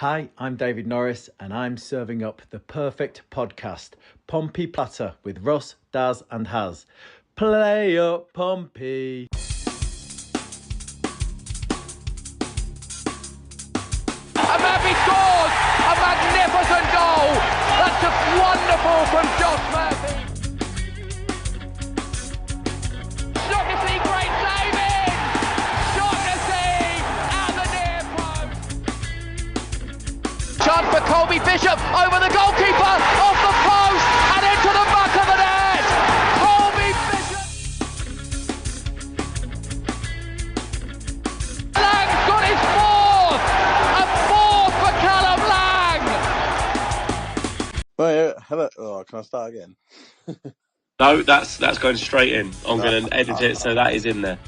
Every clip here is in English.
Hi, I'm David Norris, and I'm serving up the perfect podcast, Pompey Platter with Russ, Daz and Haz. Play up, Pompey! Murphy scores! A magnificent goal! That's just wonderful from Josh Murphy! Shaughnessy, great saving! Shaughnessy at the near post! Chance for Colby Bishop over the goalkeeper, off the post and into the back of the net! Colby Bishop! Lang's got his fourth! A fourth for Callum Lang! Well, hello. Oh, can I start again? No, that's going straight in. I'm going to edit it so that is in there.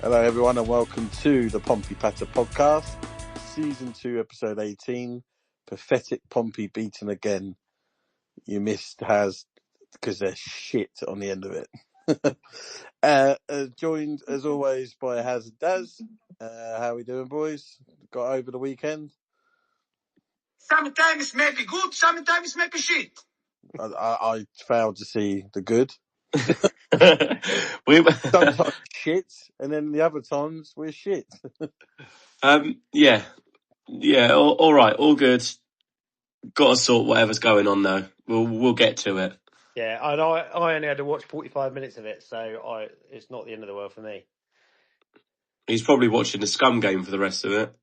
Hello, everyone, and welcome to the Pompey Patter podcast, Season 2, Episode 18. Pathetic Pompey beaten again. You missed Haz because there's shit on the end of it. Joined, as always, by Haz and Daz. How we doing, boys? Got over the weekend? Sometimes maybe good, sometimes maybe shit. I failed to see the good. we Sometimes shit, and then the other times we're shit. yeah, all right, all good. Got to sort whatever's going on though. We'll get to it. Yeah, and I only had to watch 45 minutes of it, so it's not the end of the world for me. He's probably watching the Scum game for the rest of it.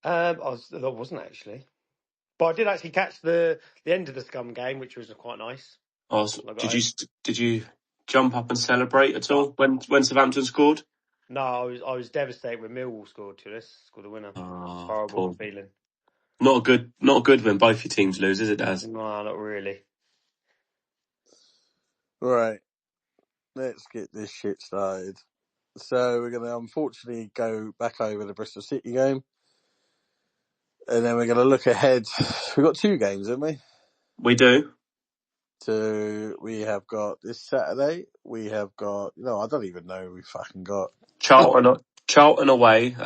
I wasn't actually, but I did actually catch the end of the Scum game, which was quite nice. Oh, did you jump up and celebrate at all when Southampton scored? No, I was devastated when Millwall scored the winner. Oh, Horrible feeling. Not good when both your teams lose, is it, Daz? No, not really. Right, let's get this shit started. So we're going to unfortunately go back over the Bristol City game. And then we're going to look ahead. We've got 2 games, haven't we? We do. So we have got this Saturday. We have got, I don't even know who we fucking got. Charlton away,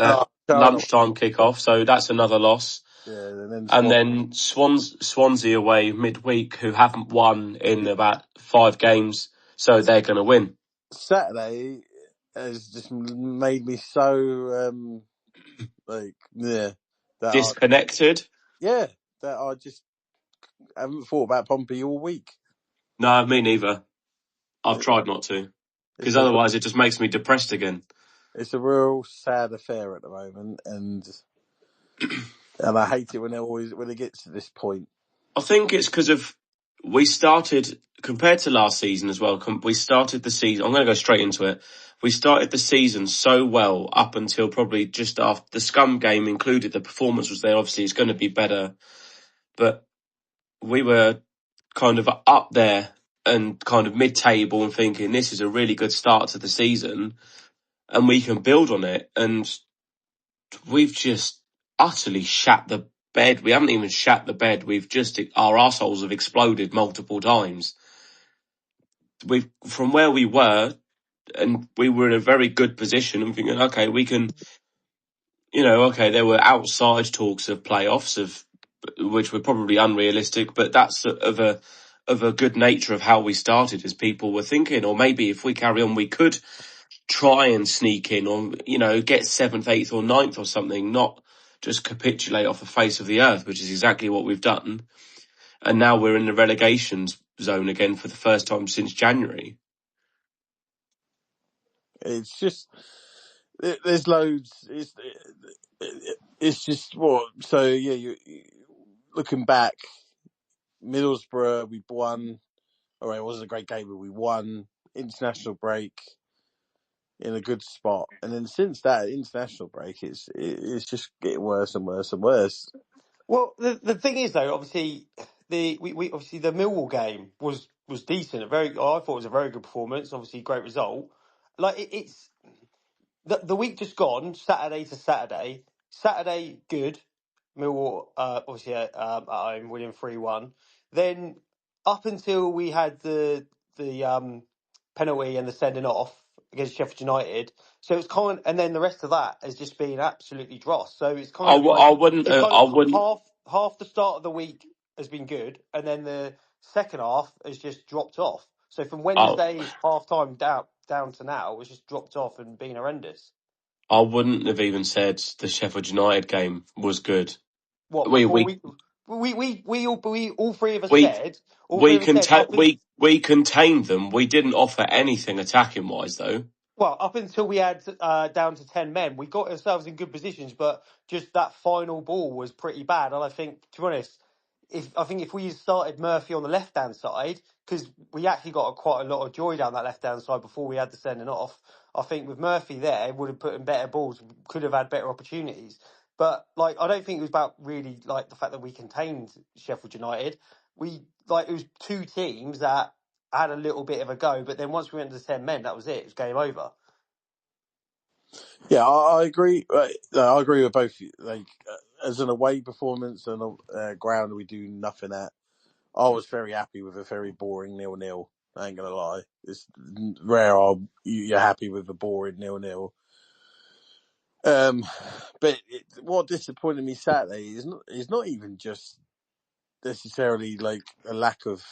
lunchtime kick-off, so that's another loss. Yeah, and then Swansea away midweek, who haven't won in about 5 games, so they're going to win. Saturday has just made me so, disconnected? That I just haven't thought about Pompey all week. No, me neither. I've tried not to, because otherwise it just makes me depressed again. It's a real sad affair at the moment, and I hate it when it gets to this point. I think it's because we started, compared to last season as well, we started the season, I'm going to go straight into it. We started the season so well up until probably just after the Scum game included. The performance was there. Obviously, it's going to be better. But we were kind of up there and kind of mid-table and thinking this is a really good start to the season and we can build on it. And we've just utterly shat the bed. We haven't even shat the bed. Our arseholes have exploded multiple times. From where we were, and we were in a very good position and thinking, okay, we can, there were outside talks of playoffs which were probably unrealistic, but that's of a good nature of how we started, as people were thinking, or maybe if we carry on, we could try and sneak in or, get 7th, 8th or 9th or something, not just capitulate off the face of the earth, which is exactly what we've done. And now we're in the relegation zone again for the first time since January. It's just, there's loads. It's just what. So yeah, you looking back, Middlesbrough, we won. All right, it wasn't a great game, but we won. International break in a good spot, and then since that international break, it's just getting worse and worse and worse. Well, the thing is though, obviously the Millwall game was decent. I thought it was a very good performance. Obviously, great result. Like it's the week just gone, Saturday to Saturday. Saturday good. Millwall obviously at home winning 3-1. Then up until we had the penalty and the sending off, against Sheffield United. So it's and then the rest of that has just been absolutely dross. So it's I wouldn't. I wouldn't. half the start of the week has been good, and then the second half has just dropped off. So from Wednesday half time down to now, it's just dropped off and been horrendous. I wouldn't have even said the Sheffield United game was good. What We before we we all three of us we said we contained them. We didn't offer anything attacking wise though. Well, up until we had down to 10 men, we got ourselves in good positions, but just that final ball was pretty bad. And I think, to be honest, if we started Murphy on the left-hand side, because we actually got quite a lot of joy down that left-hand side before we had the sending off, I think with Murphy there, it would have put in better balls, could have had better opportunities. But like, I don't think it was about really like the fact that we contained Sheffield United. It was two teams that had a little bit of a go, but then once we went to 10 men, that was it. It was game over. Yeah, I agree. I agree with both. Like as an away performance and a ground we do nothing at, I was very happy with a very boring 0-0. I ain't gonna lie. It's rare you're happy with a boring 0-0. But what disappointed me Saturday is not even just necessarily like a lack of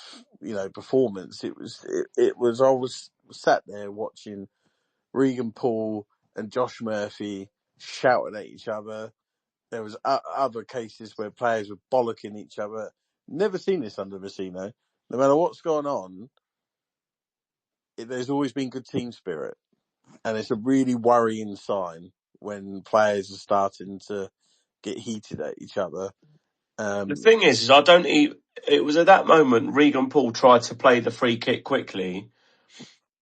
performance. It was I was sat there watching Regan Paul and Josh Murphy shouting at each other. There was other cases where players were bollocking each other. Never seen this under Vecino. No matter what's going on, there's always been good team spirit, and it's a really worrying sign when players are starting to get heated at each other. The thing is I don't even. It was at that moment Regan Paul tried to play the free kick quickly,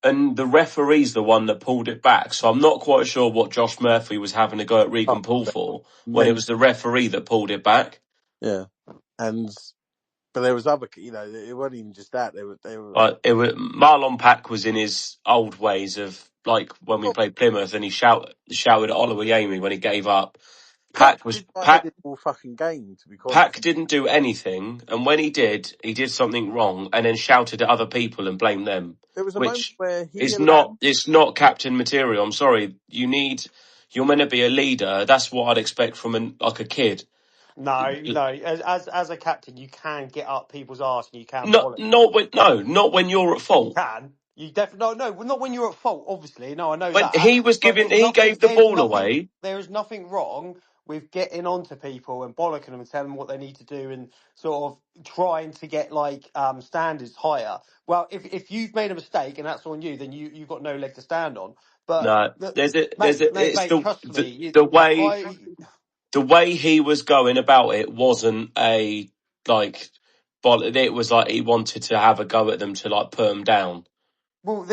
and the referee's the one that pulled it back. So I'm not quite sure what Josh Murphy was having a go at Regan Paul for when it was the referee that pulled it back. Yeah, but there was other, it wasn't even just that. They were. Marlon Pack was in his old ways of like when we played Plymouth, and he shouted at Oluwayemi when he gave up. Pack all fucking game, to be quite. Pack didn't do anything, and when he did something wrong, and then shouted at other people and blamed them. There was a moment where it's not captain material. I'm sorry. You're meant to be a leader. That's what I'd expect from a kid. No. As a captain, you can get up people's arse and you can. Not when you're at fault. You can. You definitely no, not when you're at fault. Obviously, no, I know when that. He gave the ball away. There is nothing wrong with getting onto people and bollocking them and telling them what they need to do and sort of trying to get standards higher. Well, if you've made a mistake and that's on you, then you've got no leg to stand on. But no, trust me, the way he was going about it wasn't it was like he wanted to have a go at them to put them down. Well,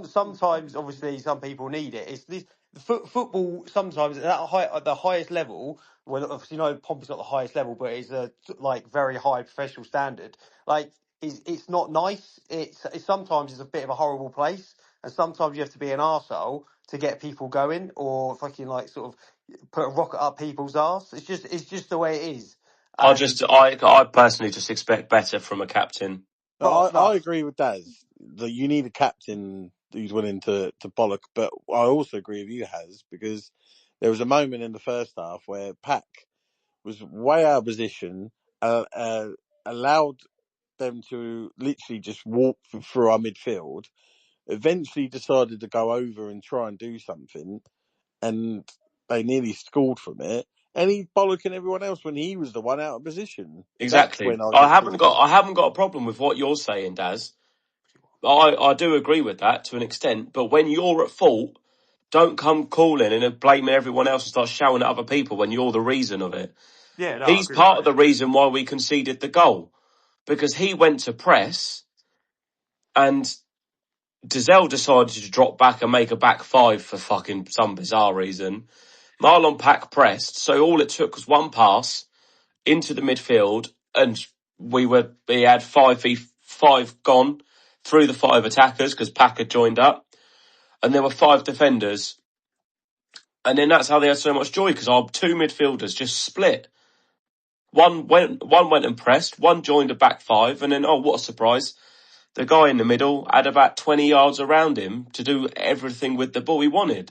sometimes, obviously, some people need it. It's this football. Sometimes at the highest level. Well, obviously, Pompey's not the highest level, but it's a very high professional standard. It's not nice. It's sometimes it's a bit of a horrible place, and sometimes you have to be an arsehole to get people going, or fucking sort of put a rocket up people's arse. It's just the way it is. I personally just expect better from a captain. I agree with Daz that you need a captain who's willing to bollock, but I also agree with you, Haz, because there was a moment in the first half where Pack was way out of position, allowed them to literally just walk through our midfield, eventually decided to go over and try and do something, and they nearly scored from it. And he's bollocking everyone else when he was the one out of position. Exactly. I haven't got a problem with what you're saying, Daz. I do agree with that to an extent, but when you're at fault, don't come calling and blaming everyone else and start shouting at other people when you're the reason of it. Yeah, he's part of the reason why we conceded the goal, because he went to press and Dazzla decided to drop back and make a back five for fucking some bizarre reason. Marlon Pack pressed, so all it took was one pass into the midfield, and we had 5v5 gone through the 5 attackers because Pack had joined up, and there were 5 defenders, and then that's how they had so much joy, because our 2 midfielders just split. One went and pressed, one joined a back 5, and then what a surprise! The guy in the middle had about 20 yards around him to do everything with the ball he wanted.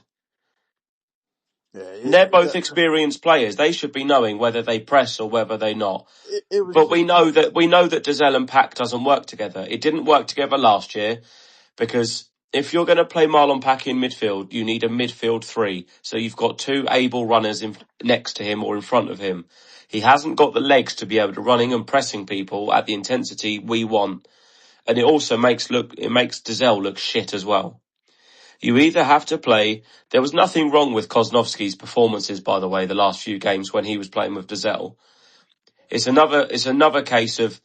Yeah, They're both experienced players. They should be knowing whether they press or whether they not. it was But just, we know that Dazzla and Pack doesn't work together. It didn't work together last year because if you're going to play Marlon Pack in midfield, you need a midfield three. So you've got two able runners next to him or in front of him. He hasn't got the legs to be able to running and pressing people at the intensity we want. And it also makes Dazzla look shit as well. You either have to play. There was nothing wrong with Kosnovsky's performances, by the way, the last few games when he was playing with Dazzla. It's another case of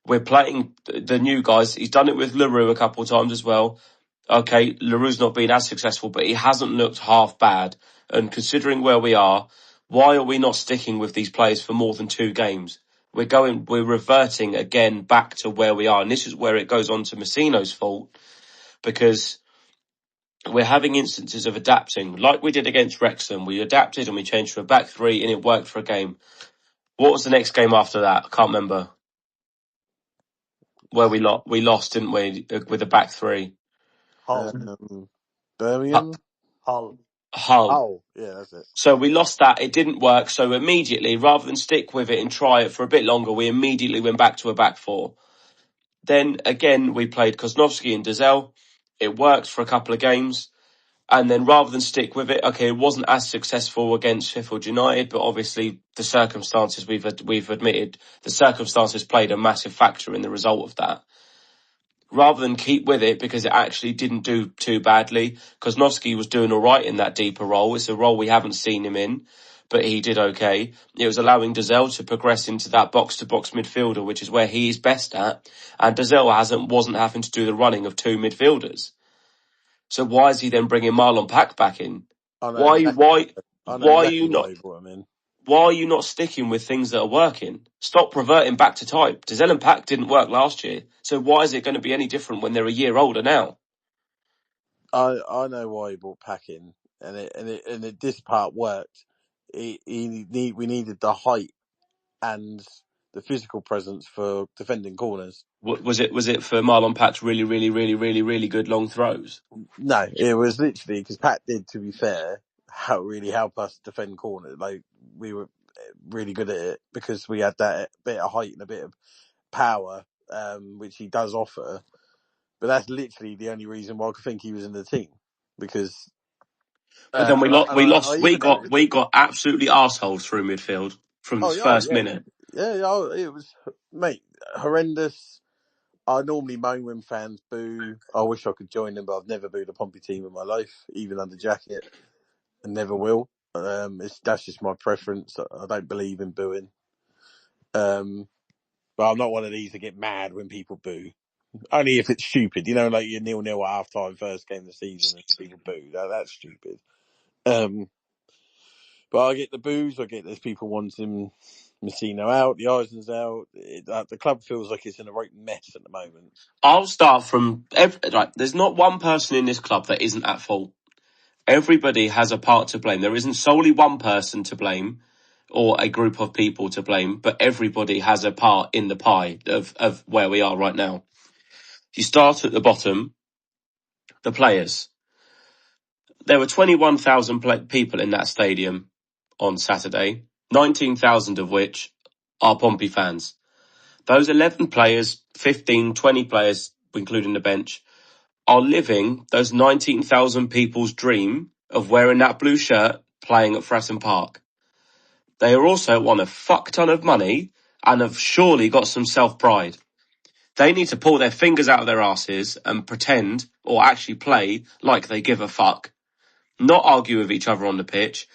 we're playing the new guys. He's done it with LaRue a couple of times as well. Okay, LaRue's not been as successful, but he hasn't looked half bad. And considering where we are, why are we not sticking with these players for more than 2 games? We're reverting again back to where we are. And this is where it goes on to Messino's fault, because we're having instances of adapting. Like we did against Wrexham. We adapted and we changed to a back 3 and it worked for a game. What was the next game after that? I can't remember. Where we lost, didn't we, with a back 3? Hull. Birmingham? Hull. Oh, yeah, that's it. So we lost that. It didn't work. So immediately, rather than stick with it and try it for a bit longer, we immediately went back to a back 4. Then again, we played Kosnovsky and Dazzla. It worked for a couple of games. And then rather than stick with it, okay, it wasn't as successful against Sheffield United, but obviously the circumstances we've admitted, the circumstances played a massive factor in the result of that. Rather than keep with it because it actually didn't do too badly, Kosnovsky was doing all right in that deeper role. It's a role we haven't seen him in, but he did okay. It was allowing Dazzla to progress into that box-to-box midfielder, which is where he is best at, and Dazzla wasn't having to do the running of 2 midfielders. So why is he then bringing Marlon Pack back in? Why are you not sticking with things that are working? Stop reverting back to type. Dazzla and Pack didn't work last year, so why is it going to be any different when they're a year older now? I know why he brought Pack in, and this part worked. We needed the height and the physical presence for defending corners. Was it for Marlon Pack's really, really, really, really, really good long throws? No, it was literally because Pat did, to be fair, really help us defend corners. Like, we were really good at it because we had that bit of height and a bit of power, which he does offer. But that's literally the only reason why I could think he was in the team, because. But then we got absolutely arseholed through midfield from the first minute. Yeah, it was, mate, horrendous. I normally moan when fans boo. I wish I could join them, but I've never booed a Pompey team in my life, even under jacket, and never will. That's just my preference. I don't believe in booing. But I'm not one of these that get mad when people boo. Only if it's stupid, like you're 0-0 at half time, first game of the season, and people boo. That's stupid. But I get the boos. I get there's people wanting Messino out, the Eisens out. The club feels like it's in a right mess at the moment. I'll start from there's not one person in this club that isn't at fault. Everybody has a part to blame. There isn't solely one person to blame or a group of people to blame, but everybody has a part in the pie of where we are right now. You start at the bottom, the players. There were 21,000 people in that stadium on Saturday, 19,000 of which are Pompey fans. Those 11 players, 15, 20 players, including the bench, are living those 19,000 people's dream of wearing that blue shirt playing at Fratton Park. They are also on a fuck ton of money and have surely got some self-pride. They need to pull their fingers out of their asses and pretend or actually play like they give a fuck. Not argue with each other on the pitch.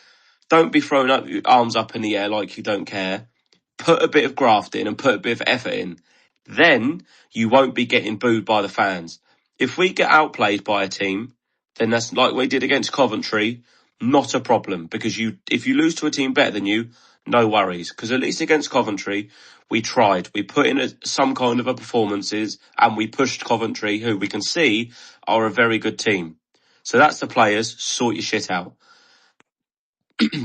Don't be throwing up your arms up in the air like you don't care. Put a bit of graft in and put a bit of effort in. Then you won't be getting booed by the fans. If we get outplayed by a team, then that's like we did against Coventry, not a problem. Because if you lose to a team better than you, no worries. Because at least against Coventry, we tried. We put in some kind of a performances and we pushed Coventry, who we can see are a very good team. So that's the players. Sort your shit out.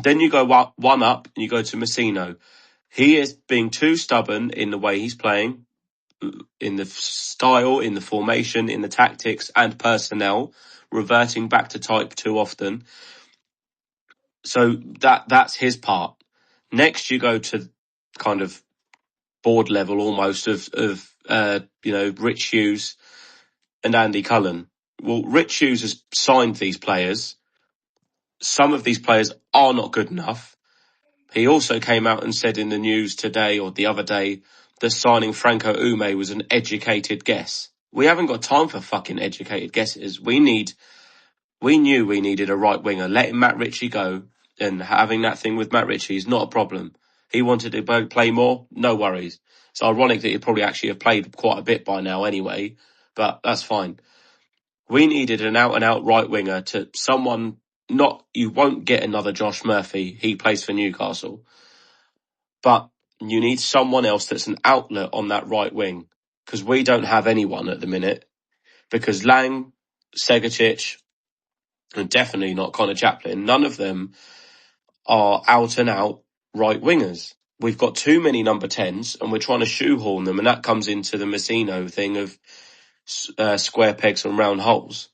Then you go one up and you go to Messino. He is being too stubborn in the way he's playing. in the style, in the formation, in the tactics and personnel, reverting back to type too often. So that's his part. Next, you go to kind of board level almost of Rich Hughes and Andy Cullen. Well, Rich Hughes has signed these players. Some of these players are not good enough. He also came out and said in the news today or the other day that signing Franco Ume was an educated guess. We haven't got time for fucking educated guesses. We knew we needed a right winger. Letting Matt Ritchie go and having that thing with Matt Ritchie is not a problem. He wanted to play more, no worries. It's ironic that he'd probably actually have played quite a bit by now anyway, but that's fine. We needed an out-and-out right winger to someone, you won't get another Josh Murphy. He plays for Newcastle. But you need someone else that's an outlet on that right wing, because we don't have anyone at the minute. Because Lang, Segacic, and definitely not Connor Chaplin, none of them are out-and-out right wingers. We've got too many number 10s, and we're trying to shoehorn them, and that comes into the Messino thing of square pegs and round holes.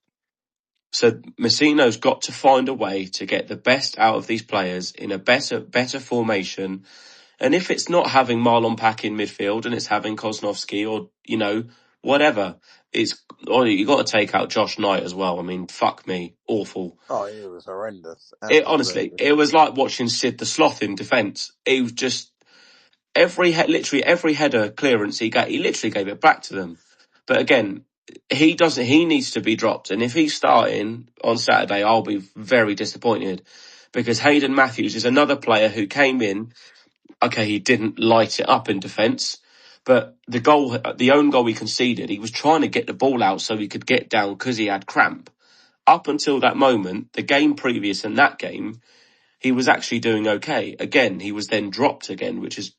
So Messino's got to find a way to get the best out of these players in a better formation. And if it's not having Marlon Pack in midfield and it's having Kosnovsky or, whatever, you got to take out Josh Knight as well. I mean, fuck me. Awful. Oh, it was horrendous. Honestly, it was like watching Sid the Sloth in defence. It was just literally every header clearance he literally gave it back to them. But again, he needs to be dropped. And if he's starting on Saturday, I'll be very disappointed because Hayden Matthews is another player who came in. Okay, he didn't light it up in defence, but the own goal he conceded, he was trying to get the ball out so he could get down because he had cramp. Up until that moment, the game previous in that game, he was actually doing okay. Again, he was then dropped again, which is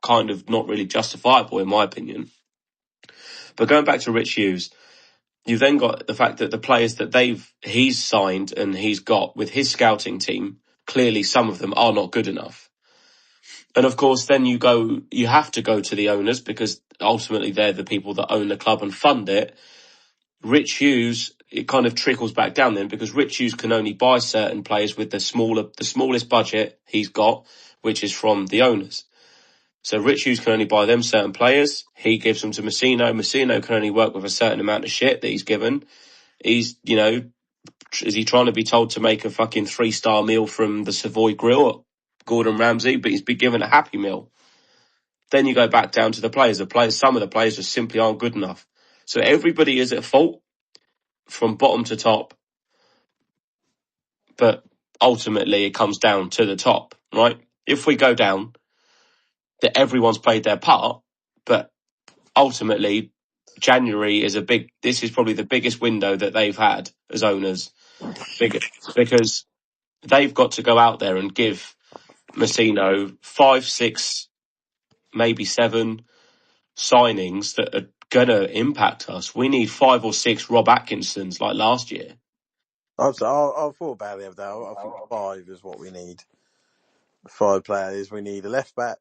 kind of not really justifiable in my opinion. But going back to Rich Hughes, you've then got the fact that the players that he's signed and he's got with his scouting team, clearly some of them are not good enough. And of course, then you have to go to the owners because ultimately they're the people that own the club and fund it. Rich Hughes, it kind of trickles back down then because Rich Hughes can only buy certain players with the smallest budget he's got, which is from the owners. So Rich Hughes can only buy them certain players. He gives them to Messino. Messino can only work with a certain amount of shit that he's given. Is he trying to be told to make a fucking 3-star meal from the Savoy Grill at Gordon Ramsay, but he's been given a Happy Meal. Then you go back down to the players. Some of the players just simply aren't good enough. So everybody is at fault from bottom to top. But ultimately it comes down to the top, right? If we go down, that everyone's played their part, but ultimately January this is probably the biggest window that they've had as owners, because they've got to go out there and give Messino 5, 6, maybe 7 signings that are gonna impact us. We need 5 or 6 Rob Atkinsons like last year. I thought about it though. I think 5 is what we need. 5 players. We need a left back.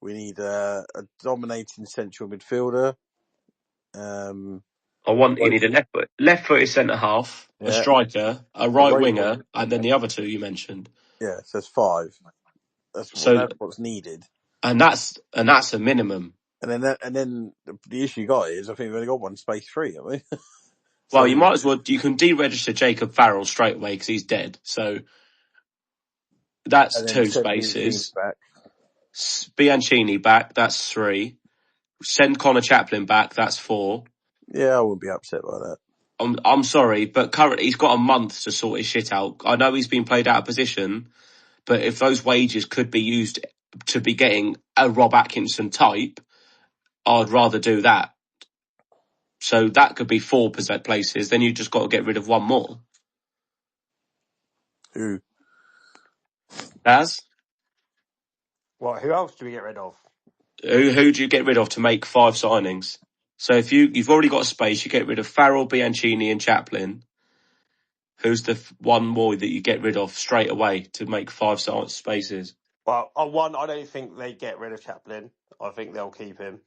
We need a dominating central midfielder. You need a left-footed centre half, a striker, a right winger, and then the other 2 you mentioned. Yeah, so it's 5. That's what's needed. And that's a minimum. And then the issue you got is I think we've only got one space free, haven't we? Well, you might as well. You can deregister Jacob Farrell straight away because he's dead. So that's 2 spaces. Bianchini back. That's 3. Send Connor Chaplin back. That's 4. Yeah, I wouldn't be upset by that. I'm sorry, but currently he's got a month to sort his shit out. I know he's been played out of position, but if those wages could be used to be getting a Rob Atkinson type, I'd rather do that. So that could be 4 places. Then you just got to get rid of 1 more. Who? Daz? What? Who else do we get rid of? Who do you get rid of to make 5 signings? So if you've already got a space, you get rid of Farrell, Bianchini and Chaplin. Who's the 1 more that you get rid of straight away to make 5 spaces? Well, I don't think they get rid of Chaplin. I think they'll keep him.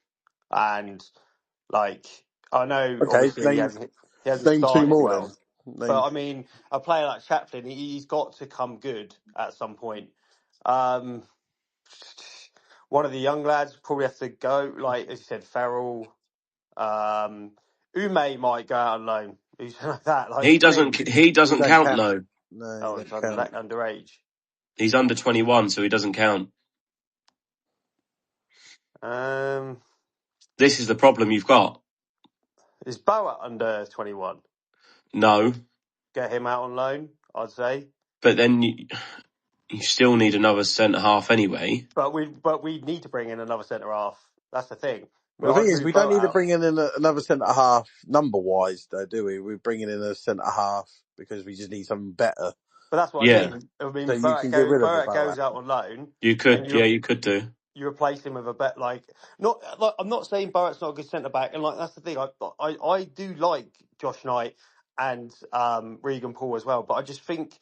And like, I know Okay, obviously he hasn't name two started more then. well, Name. but I mean, a player like Chaplin, he's got to come good at some point. Um, one of the young lads probably has to go. Like as you said, Farrell, Ume might go out on loan. Who's like that? Like He James. doesn't. He He doesn't don't count count. though. No, he Oh, it's don't count. underage. He's under 21, so he doesn't count. Um, This is the problem you've got. is Boat under 21? No, Get him out on loan, I'd say. but then you still need another centre half anyway. But we need to bring in another centre half. That's the thing. But Well, the I'd thing is, move we don't Boat need to out. bring in another centre half number wise, though, do we? We're bringing in a centre half because we just need something better. But that's what I Yeah, mean. I So mean, you can get rid of a Boat Boat. goes out on loan, you and could. Yeah, you could do. you replace him with a bet like not like I'm not saying Barrett's not a good centre back, and like that's the thing. I do like Josh Knight and Regan Paul as well, but I just think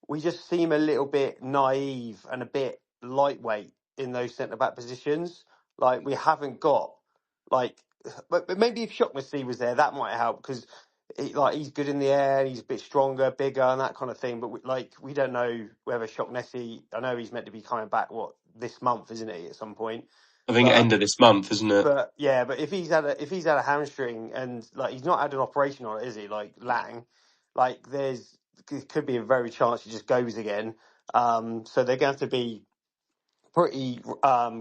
we just seem a little bit naive and a bit lightweight in those centre back positions. Like we haven't got like, but maybe if Shockmessi was there, that might help because. He's good in the air, he's a bit stronger, bigger, and that kind of thing. But we don't know whether Shockmessi. I know he's meant to be coming back this month, isn't he? At some point, I think but end of this month, isn't it? yeah, but if he's had a hamstring and like he's not had an operation on it, is he? Like Lang, like there could be a very chance he just goes again. So they're going to have to be pretty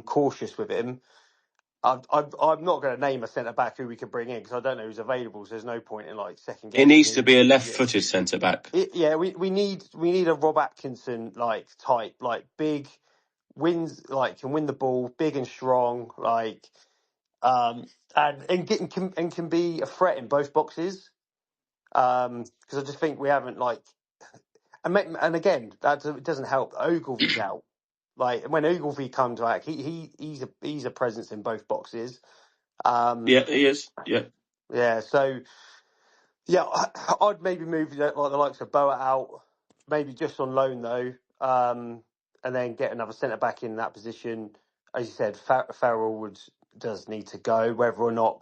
cautious with him. I'm not going to name a centre back who we could bring in because I don't know who's available. So there's no point in like second It guessing needs to who. be a Yeah, left-footed centre back. yeah. We need a Rob Atkinson like type, like big, wins like can win the ball, big and strong, like and can be a threat in both boxes. Because I just think we haven't like and again it doesn't help. Ogilvy's out. Like when Ogilvy comes back, he's a presence in both boxes. Yeah, he is. Yeah. Yeah, so yeah, I'd maybe move like the likes of Boa out, maybe just on loan though, and then get another centre back in that position. As you said, Farrell does need to go. Whether or not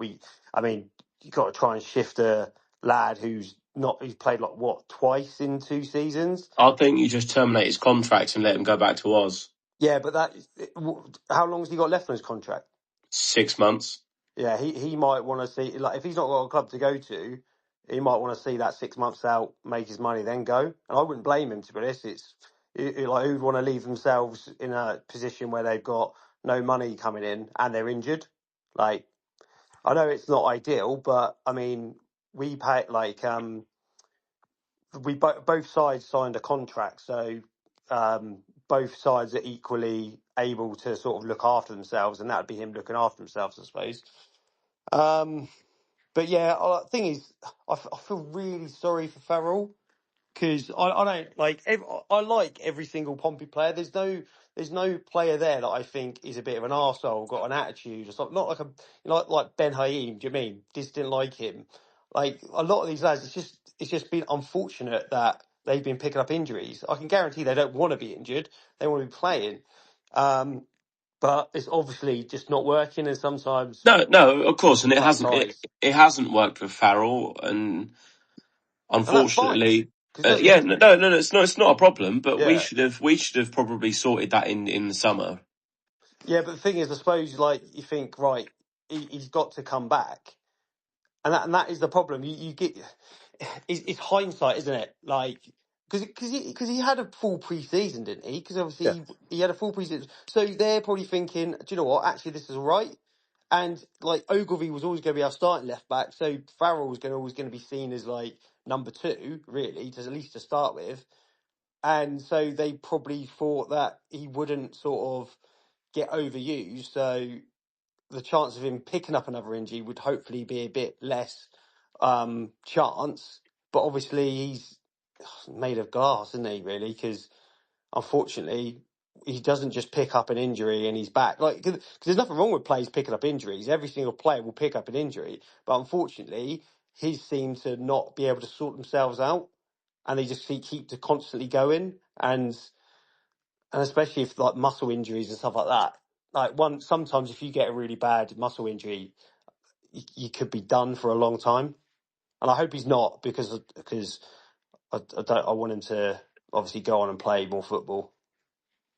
I mean, you got to try and shift a lad who's played like twice in 2 seasons. I think you just terminate his contract and let him go back to Oz. Yeah, but how long has he got left on his contract? 6 months. Yeah, he might want to see like if he's not got a club to go to, he might want to see that 6 months out, make his money, then go. And I wouldn't blame him to be honest. It's like who'd want to leave themselves in a position where they've got no money coming in and they're injured. Like I know it's not ideal, but I mean we pay like both sides signed a contract, so both sides are equally able to sort of look after themselves, and that would be him looking after themselves, I suppose. But yeah, the thing is, I feel really sorry for Farrell because I don't like I like every single Pompey player. There's no player there that I think is a bit of an arsehole, got an attitude or something. Not like like Ben Haim. Do you mean just didn't like him? Like a lot of these lads, it's just been unfortunate that they've been picking up injuries. I can guarantee they don't want to be injured; they want to be playing. But it's obviously just not working, and sometimes No, of course, and it luck hasn't. It, ties, it hasn't worked with Farrell, and and that's fine unfortunately, because it yeah, doesn't. no, it's not a problem. But we Yeah, should have probably sorted that in the summer. yeah, but the thing is, I suppose, like you think, right, he's got to come back, and that is the problem. You get it's hindsight, isn't it? Like because he had a full pre-season, didn't he? Because Yeah. obviously he had a full pre-season, so they're probably thinking, do you know what? Actually, this is all right. And like Ogilvy was always going to be our starting left back, so Farrell was always going to be seen as like number two, really, at least to start with. And so they probably thought that he wouldn't sort of get overused, so the chance of him picking up another injury would hopefully be a bit less chance. But obviously he's made of glass, isn't he, really? Because unfortunately he doesn't just pick up an injury and he's back. Like, cause there's nothing wrong with players picking up injuries. Every single player will pick up an injury. But unfortunately, his seem to not be able to sort themselves out. And they just keep to constantly going. And especially if like muscle injuries and stuff like that. sometimes if you get a really bad muscle injury, you could be done for a long time. And I hope he's not, because I want him to obviously go on and play more football.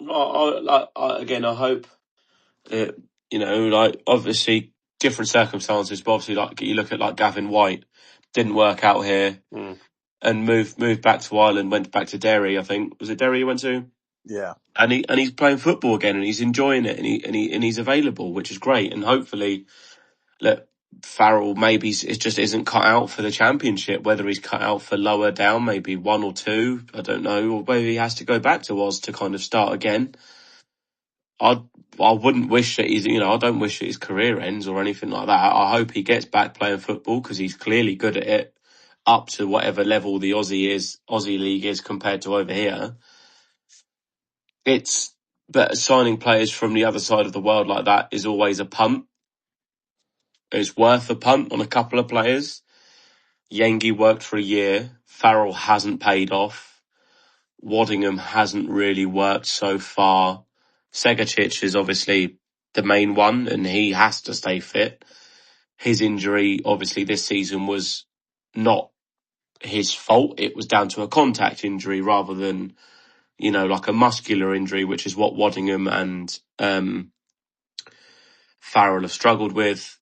I hope it, like obviously different circumstances, but obviously like you look at like Gavin White, didn't work out here and moved back to Ireland, went back to Derry. I think was it Derry you went to? Yeah. And he's playing football again, and he's enjoying it, and he's available, which is great. And hopefully, look, Farrell maybe it just isn't cut out for the Championship. Whether he's cut out for lower down, maybe 1 or 2, I don't know, or whether he has to go back to Oz to kind of start again. I wouldn't wish that I don't wish that his career ends or anything like that. I hope he gets back playing football because he's clearly good at it, up to whatever level the Aussie League is compared to over here. But signing players from the other side of the world like that is always a punt. It's worth a punt on a couple of players. Yengi worked for a year. Farrell hasn't paid off. Waddingham hasn't really worked so far. Segacic is obviously the main one, and he has to stay fit. His injury, obviously, this season was not his fault. It was down to a contact injury rather than, like a muscular injury, which is what Waddingham and Farrell have struggled with.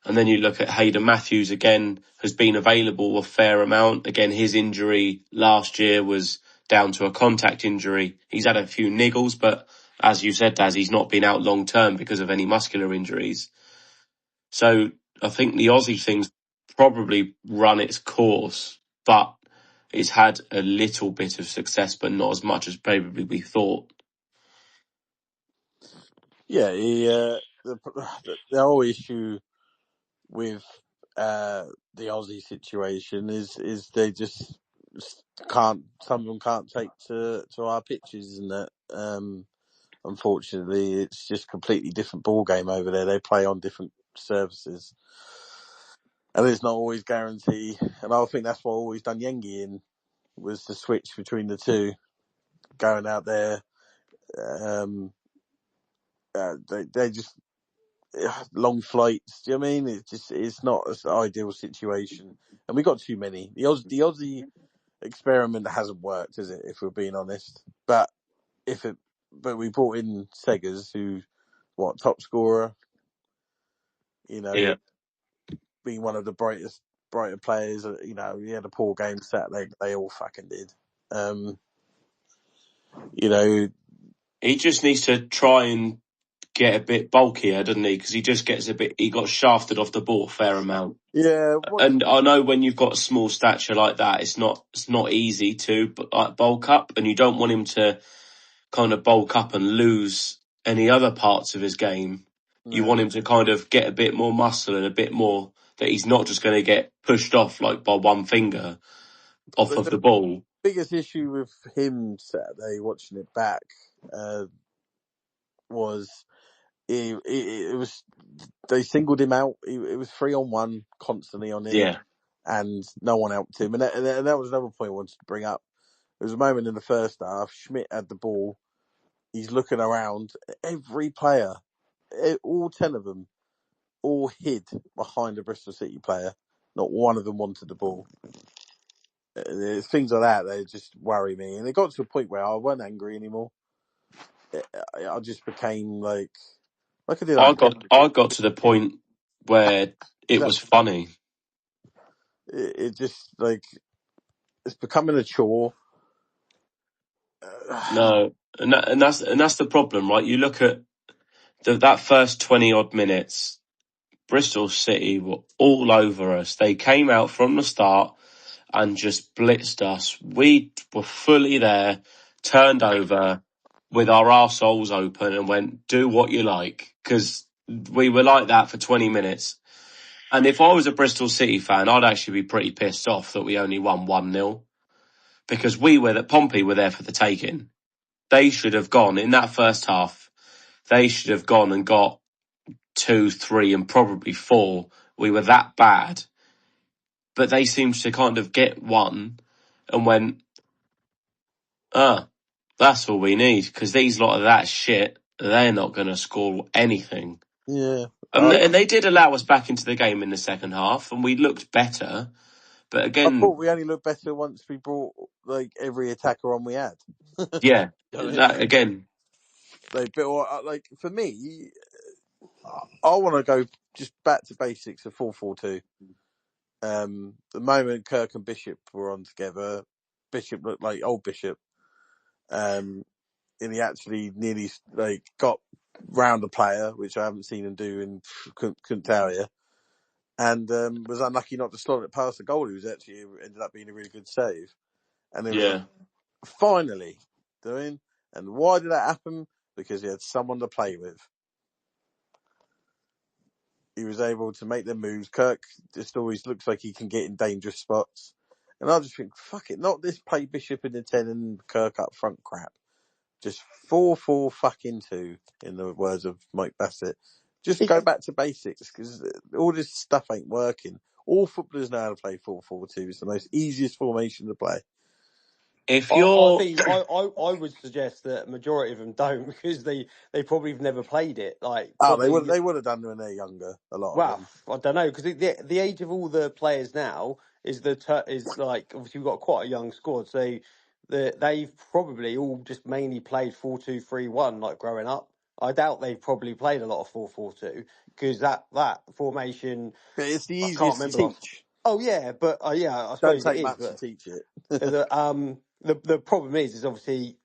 And then you look at Hayden Matthews again, has been available a fair amount. Again, his injury last year was down to a contact injury. He's had a few niggles, but as you said, Daz, he's not been out long term because of any muscular injuries. So I think the Aussie thing's probably run its course, but it's had a little bit of success, but not as much as probably we thought. Yeah, the whole issue with the Aussie situation is they just can't. Some of them can't take to our pitches, and that unfortunately it's just a completely different ball game over there. They play on different services, and it's not always guarantee. And I think that's what always done Yengi in, was the switch between the two, going out there. They just long flights. Do you know what I mean? It's not an ideal situation, and we got too many. The Aussie experiment hasn't worked, has it? If we're being honest, but we brought in Seggers, who top scorer. Yeah. Being one of the brighter players. He had a poor game Saturday. They all fucking did. He just needs to try and get a bit bulkier, doesn't he? Because he just gets he got shafted off the ball a fair amount. Yeah. And I know when you've got a small stature like that, it's not easy to bulk up, and you don't want him to kind of bulk up and lose any other parts of his game. No. You want him to kind of get a bit more muscle and a bit more, that he's not just going to get pushed off like by one finger off of the ball. Biggest issue with him Saturday, watching it back, was it was they singled him out. It was 3-on-1 constantly on him, yeah, and no one helped him. And that was another point I wanted to bring up. There was a moment in the first half. Schmidt had the ball. He's looking around. Every player, all 10 of them, all hid behind a Bristol City player. Not one of them wanted the ball. Things like that, they just worry me. And it got to a point where I wasn't angry anymore. I just became like I did. I got to the point where it was funny. It just it's becoming a chore. No, and that's the problem, right? You look at that first 20 odd minutes. Bristol City were all over us. They came out from the start and just blitzed us. We were fully there, turned over with our arseholes open and went, do what you like. Because we were like that for 20 minutes. And if I was a Bristol City fan, I'd actually be pretty pissed off that we only won 1-0. Because Pompey were there for the taking. They should have gone in that first half. They should have gone and got 2, 3 and probably 4. We were that bad. But they seemed to kind of get one and went, that's all we need, because these lot are that shit. they're not going to score anything. Yeah. And they did allow us back into the game in the second half, and we looked better. But I again, thought we only looked better once we brought like every attacker on we had. yeah, You know what I mean? that again. Like for me, I want to go just back to basics of 4-4-2. The moment Kirk and Bishop were on together, Bishop looked like old Bishop. And he actually nearly like got round a player, which I haven't seen him do and couldn't tell you. And was unlucky not to slot it past the goal. He was actually ended up being a really good save. And it was like, finally doing. And why did that happen? Because he had someone to play with. He was able to make the moves. Kirk just always looks like he can get in dangerous spots. And I just think, fuck it, not this play Bishop in the 10 and Kirk up front crap. Just 4-4-2, in the words of Mike Bassett. Just go back to basics, because all this stuff ain't working. All footballers know how to play 4-4-2. It's the most easiest formation to play. If I you're, think I would suggest that a majority of them don't, because they probably have never played it. Like, probably, They would have done when they're younger. A lot of well, them. I don't know, because the age of all the players now is like, obviously we've got quite a young squad, so they've probably all just mainly played 4-2-3-1 like growing up. I doubt they've probably played a lot of 4-4-2, because that formation, But it's the I can't easiest to remember. teach. Oh yeah, but I Don't suppose it take is. much to But teach it. the problem is obviously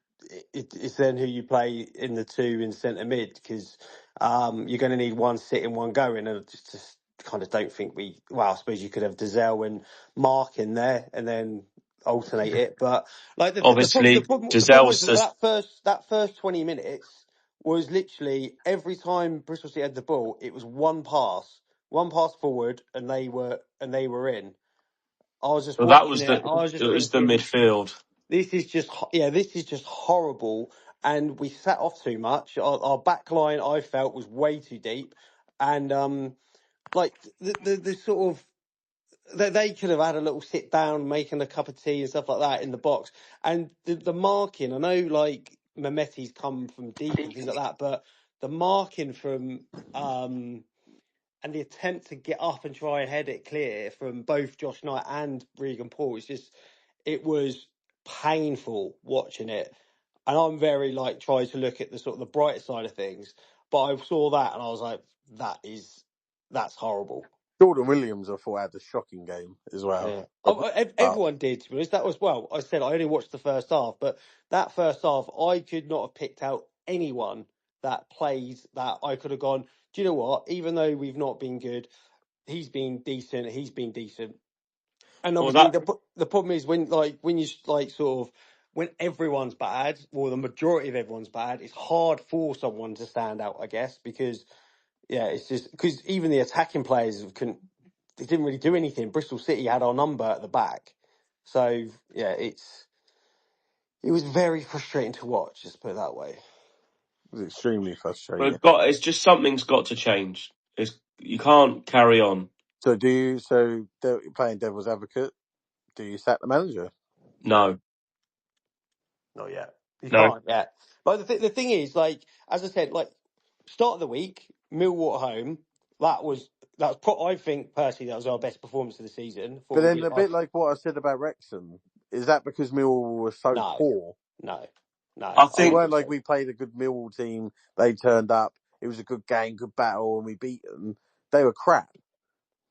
it's then who you play in the two in centre mid, because you're going to need one sitting, one going, and I just kind of don't think we. Well, I suppose you could have Dazzla and Mark in there and then alternate it, but like obviously, the problem is Giselle, that first 20 minutes was literally every time Bristol City had the ball, it was one pass forward, and they were in. I was just well, that watching was it. I was it just was the thinking, midfield. this is just horrible. And we sat off too much. Our back line, I felt, was way too deep. And like the sort of they could have had a little sit down, making a cup of tea and stuff like that in the box. And the marking, I know, like Mehmeti's come from deep and things like that, but the marking from and the attempt to get up and try and head it clear from both Josh Knight and Regan Paul, it was painful watching it. And I'm very like trying to look at the sort of the bright side of things, but I saw that and I was like, that's horrible. Jordan Williams, I thought, had a shocking game as well. Yeah. Everyone did, to be honest. That was, well, I said I only watched the first half, but that first half, I could not have picked out anyone that played that I could have gone, do you know what? Even though we've not been good, he's been decent. He's been decent. And Well, obviously, the problem is when you like sort of when everyone's bad, or the majority of everyone's bad, it's hard for someone to stand out, I guess, because it's just because even the attacking players they didn't really do anything. Bristol City had our number at the back, so yeah, it was very frustrating to watch. Just put it that way. It was extremely frustrating. it's just something's got to change. You can't carry on. So playing devil's advocate, do you sack the manager? No, Not yet. You no. can't yet. But the thing is, like as I said, like start of the week, Millwall at home. I think personally that was our best performance of the season. But then a bit like what I said about Wrexham, is that because Millwall was so No, poor? no. I It think weren't like we played a good Millwall team. They turned up. It was a good game, good battle, and we beat them. They were crap.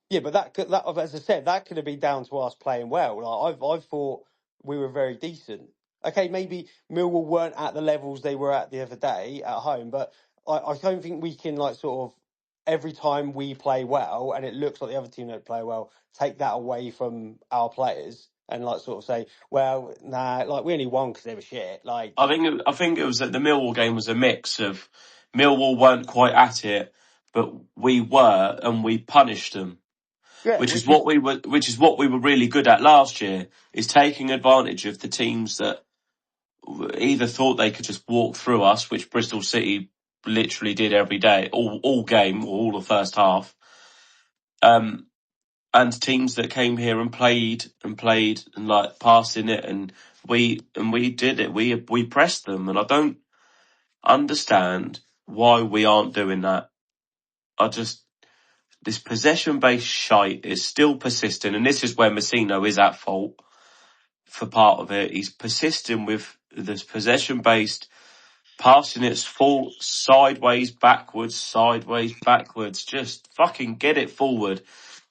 Yeah, but that as I said, that could have been down to us playing well. Like I thought we were very decent. Okay, maybe Millwall weren't at the levels they were at the other day at home, but I don't think we can like sort of every time we play well and it looks like the other team don't play well, take that away from our players and like sort of say, well, nah, like we only won because they were shit. Like, I think it was that the Millwall game was a mix of Millwall weren't quite at it, but we were, and we punished them. yeah, Which is what we were really good at last year, is taking advantage of the teams that either thought they could just walk through us, which Bristol City literally did every day, all game, or all the first half. And teams that came here and played and like passing it, and we did it. We pressed them, and I don't understand why we aren't doing that. This possession-based shite is still persisting, and this is where Messino is at fault for part of it. He's persisting with this possession-based passing its full sideways, backwards. Just fucking get it forward,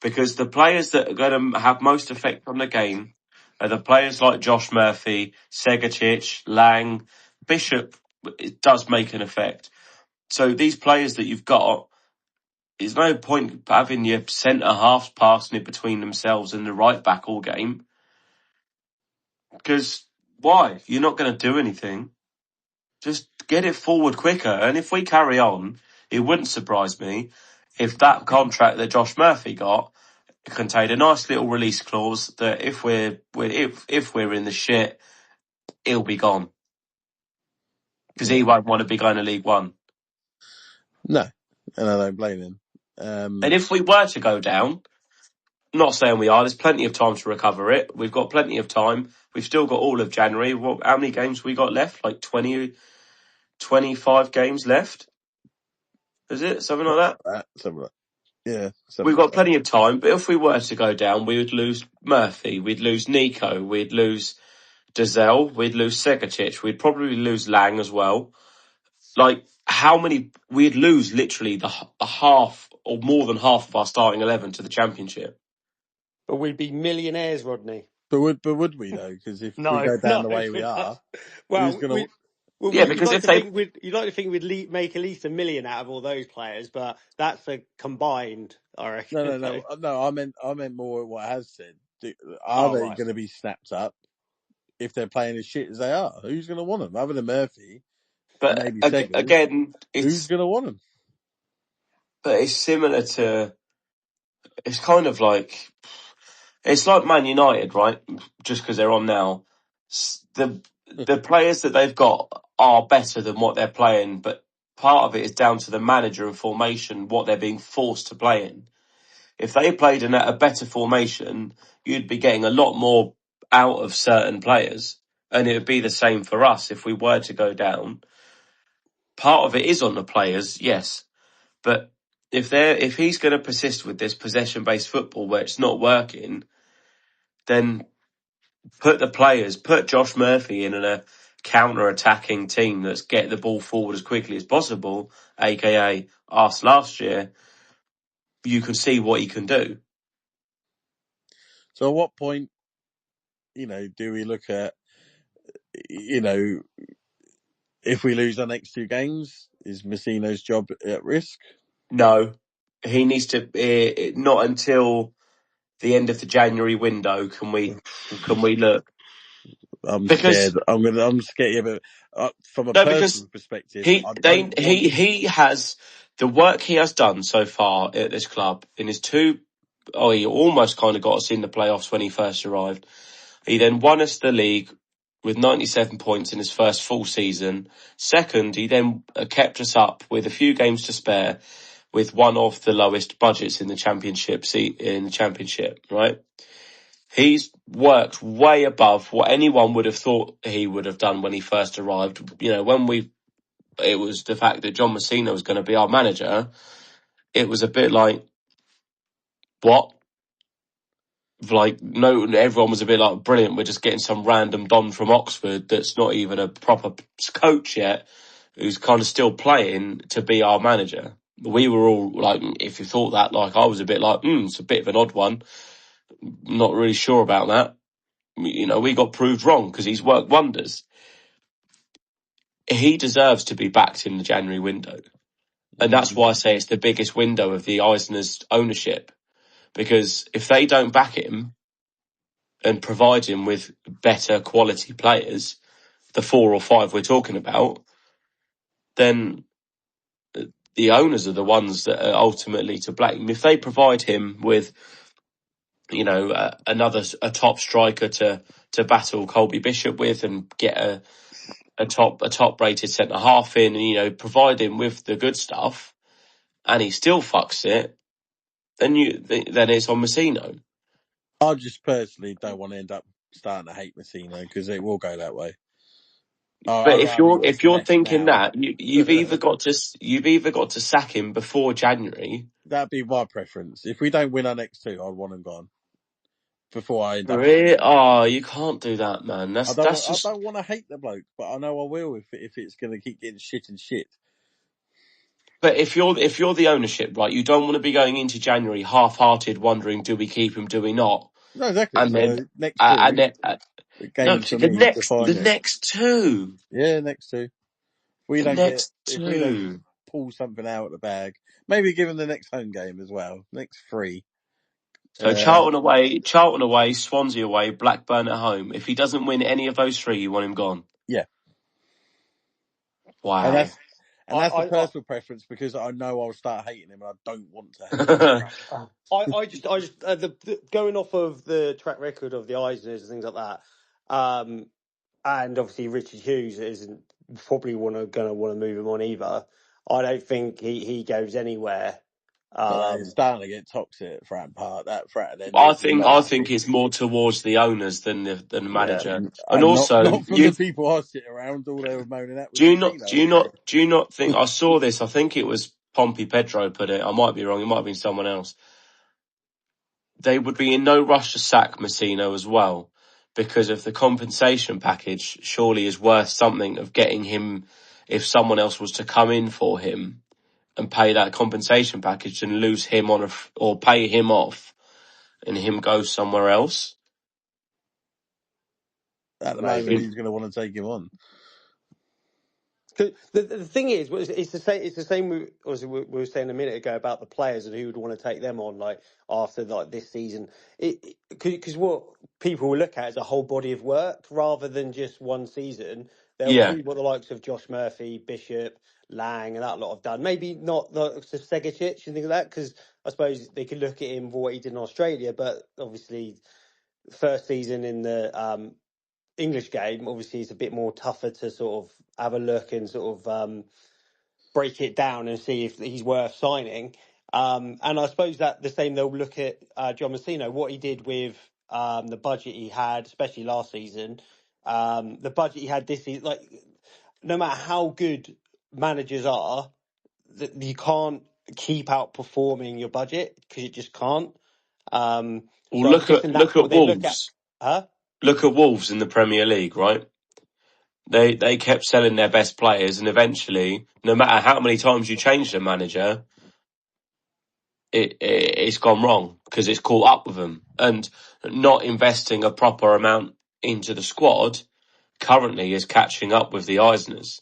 because the players that are going to have most effect on the game are the players like Josh Murphy, Segacic, Lang, Bishop. It does make an effect. So these players that you've got, there's no point having your centre halves passing it between themselves and the right back all game. Because why? You're not going to do anything. Just get it forward quicker. And if we carry on, it wouldn't surprise me if that contract that Josh Murphy got contained a nice little release clause that if we're in the shit, he'll be gone. Because he won't want to be going to League One. No, and I don't blame him. And if we were to go down, not saying we are, there's plenty of time to recover it. We've got plenty of time. We've still got all of January. How many games we got left? Like 20, 25 games left? Is it? Something like that? Yeah. We've got plenty of time, but if we were to go down, we would lose Murphy, we'd lose Nico, we'd lose Dazzla, we'd lose Segacic, we'd probably lose Lang as well. Like, we'd lose literally the half or more than half of our starting 11 to the Championship. But we'd be millionaires, Rodney. But would we though? Because if we go down the way we are, who's going to? Because you'd like to think we'd make at least $1 million out of all those players, but that's a combined, I reckon. No. I meant more what Haz said. Are they going to be snapped up if they're playing as shit as they are? Who's going to want them other than Murphy? But maybe again, who's going to want them? But it's similar to. It's kind of like. It's like Man United, right? Just because they're on now. The players that they've got are better than what they're playing, but part of it is down to the manager and formation, what they're being forced to play in. If they played in a better formation, you'd be getting a lot more out of certain players. And it would be the same for us if we were to go down. Part of it is on the players, yes. But if he's going to persist with this possession-based football where it's not working, then put Josh Murphy in a counter-attacking team that's get the ball forward as quickly as possible, aka us last year. You can see what he can do. So at what point, do we look at, if we lose our next 2 games, is Messino's job at risk? No, he needs to, not until the end of the January window can we look. I'm scared. I'm scared, but from a personal perspective, he has the work he has done so far at this club in his he almost kind of got us in the playoffs when he first arrived. He then won us the league with 97 points in his first full season. Second, he then kept us up with a few games to spare with one of the lowest budgets in the championship right? He's worked way above what anyone would have thought he would have done when he first arrived. It was the fact that John Messina was going to be our manager. It was a bit like, what? Like, no, everyone was a bit like, brilliant, we're just getting some random Don from Oxford that's not even a proper coach yet, who's kind of still playing to be our manager. We were all like, if you thought that, like, I was a bit like, it's a bit of an odd one. Not really sure about that. We got proved wrong because he's worked wonders. He deserves to be backed in the January window. And that's why I say it's the biggest window of the Eisner's ownership. Because if they don't back him and provide him with better quality players, the 4 or 5 we're talking about, then the owners are the ones that are ultimately to blame. If they provide him with, a top striker to battle Colby Bishop with and get a top rated centre half in, and provide him with the good stuff, and he still fucks it, then it's on Messino. I just personally don't want to end up starting to hate Messino because it will go that way. But I'd rather he gets if you're less thinking now. that, you've either got to sack him before January. That'd be my preference. If we don't win our next two, I'd want him gone before I end up. Really? Oh, you can't do that, man. I That's just. don't want to hate the bloke, but I know I will if it's going to keep getting shit and shit. But if you're the ownership, right, you don't want to be going into January half-hearted, wondering, do we keep him, do we not? No, exactly. And then So next two and then no, games for me the define it. next two, Yeah, next two. the next If we don't two. pull something out of the bag, maybe give him the next home game as well. Next three. So Charlton away, Swansea away, Blackburn at home. If he doesn't win any of those three, you want him gone. Yeah, Wow. that's a personal preference because I know I'll start hating him and I don't want to hate him. I just going off of the track record of the Eisners and things like that, and obviously Richard Hughes isn't probably going to want to move him on either. I don't think he goes anywhere. It's starting to get toxic for Part. I think it's more towards the owners than the manager, and also not from the people I sit around. All they were moaning at was do you not think I saw this? I think it was Pompey Pedro put it. I might be wrong. It might have been someone else. They would be in no rush to sack Messino as well because of the compensation package. Surely is worth something of getting him if someone else was to come in for him and pay that compensation package and lose him or pay him off and him go somewhere else. At the moment, he's going to want to take him on. The thing is, it's the same. It's the same. We were saying a minute ago about the players and who would want to take them on, like after like this season. Because what people will look at is a whole body of work rather than just one season. They'll see what the likes of Josh Murphy, Bishop, Lang, and that lot have done. Maybe not the Segacic and things like that, because I suppose they could look at him for what he did in Australia. But obviously, first season in the English game, obviously, it's a bit more tougher to sort of have a look and sort of break it down and see if he's worth signing. And I suppose that the same, they'll look at John Messino, what he did with the budget he had, especially last season. The budget he had this season, like, no matter how good managers are, you can't keep outperforming your budget because you just can't. Look at Wolves. Huh? Look at Wolves in the Premier League, right? They kept selling their best players, and eventually, no matter how many times you change the manager, it's gone wrong because it's caught up with them. And not investing a proper amount into the squad currently is catching up with the Eisners,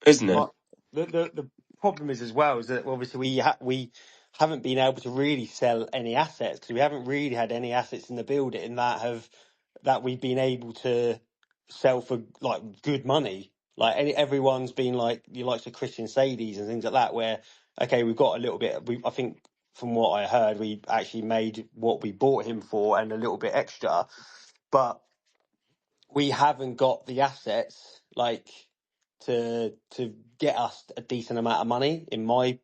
isn't it? The problem is as well is that obviously we haven't been able to really sell any assets because we haven't really had any assets in the building that we've been able to sell for like good money. Like everyone's been like you likes of Christian Sadies and things like that. Where okay, we've got a little bit. I think from what I heard, we actually made what we bought him for and a little bit extra, but we haven't got the assets like to get us a decent amount of money, in my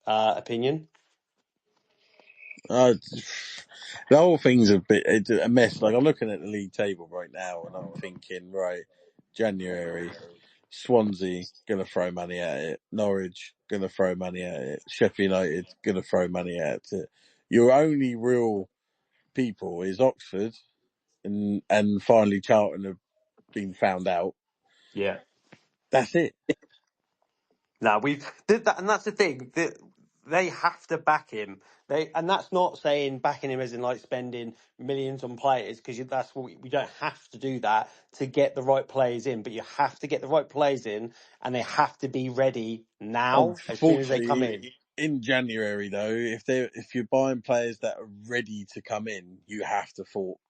opinion. The whole thing's it's a mess. Like I'm looking at the league table right now, and I'm thinking, right, January, Swansea gonna throw money at it, Norwich gonna throw money at it, Sheffield United gonna throw money at it. Your only real people is Oxford, and finally Charlton have been found out. Yeah. That's it. Now we've did that, and that's the thing that they have to back him. And that's not saying backing him as in like spending millions on players because that's what we don't have to do that to get the right players in. But you have to get the right players in, and they have to be ready now as soon as they come in. In January, though, if you're buying players that are ready to come in, you have to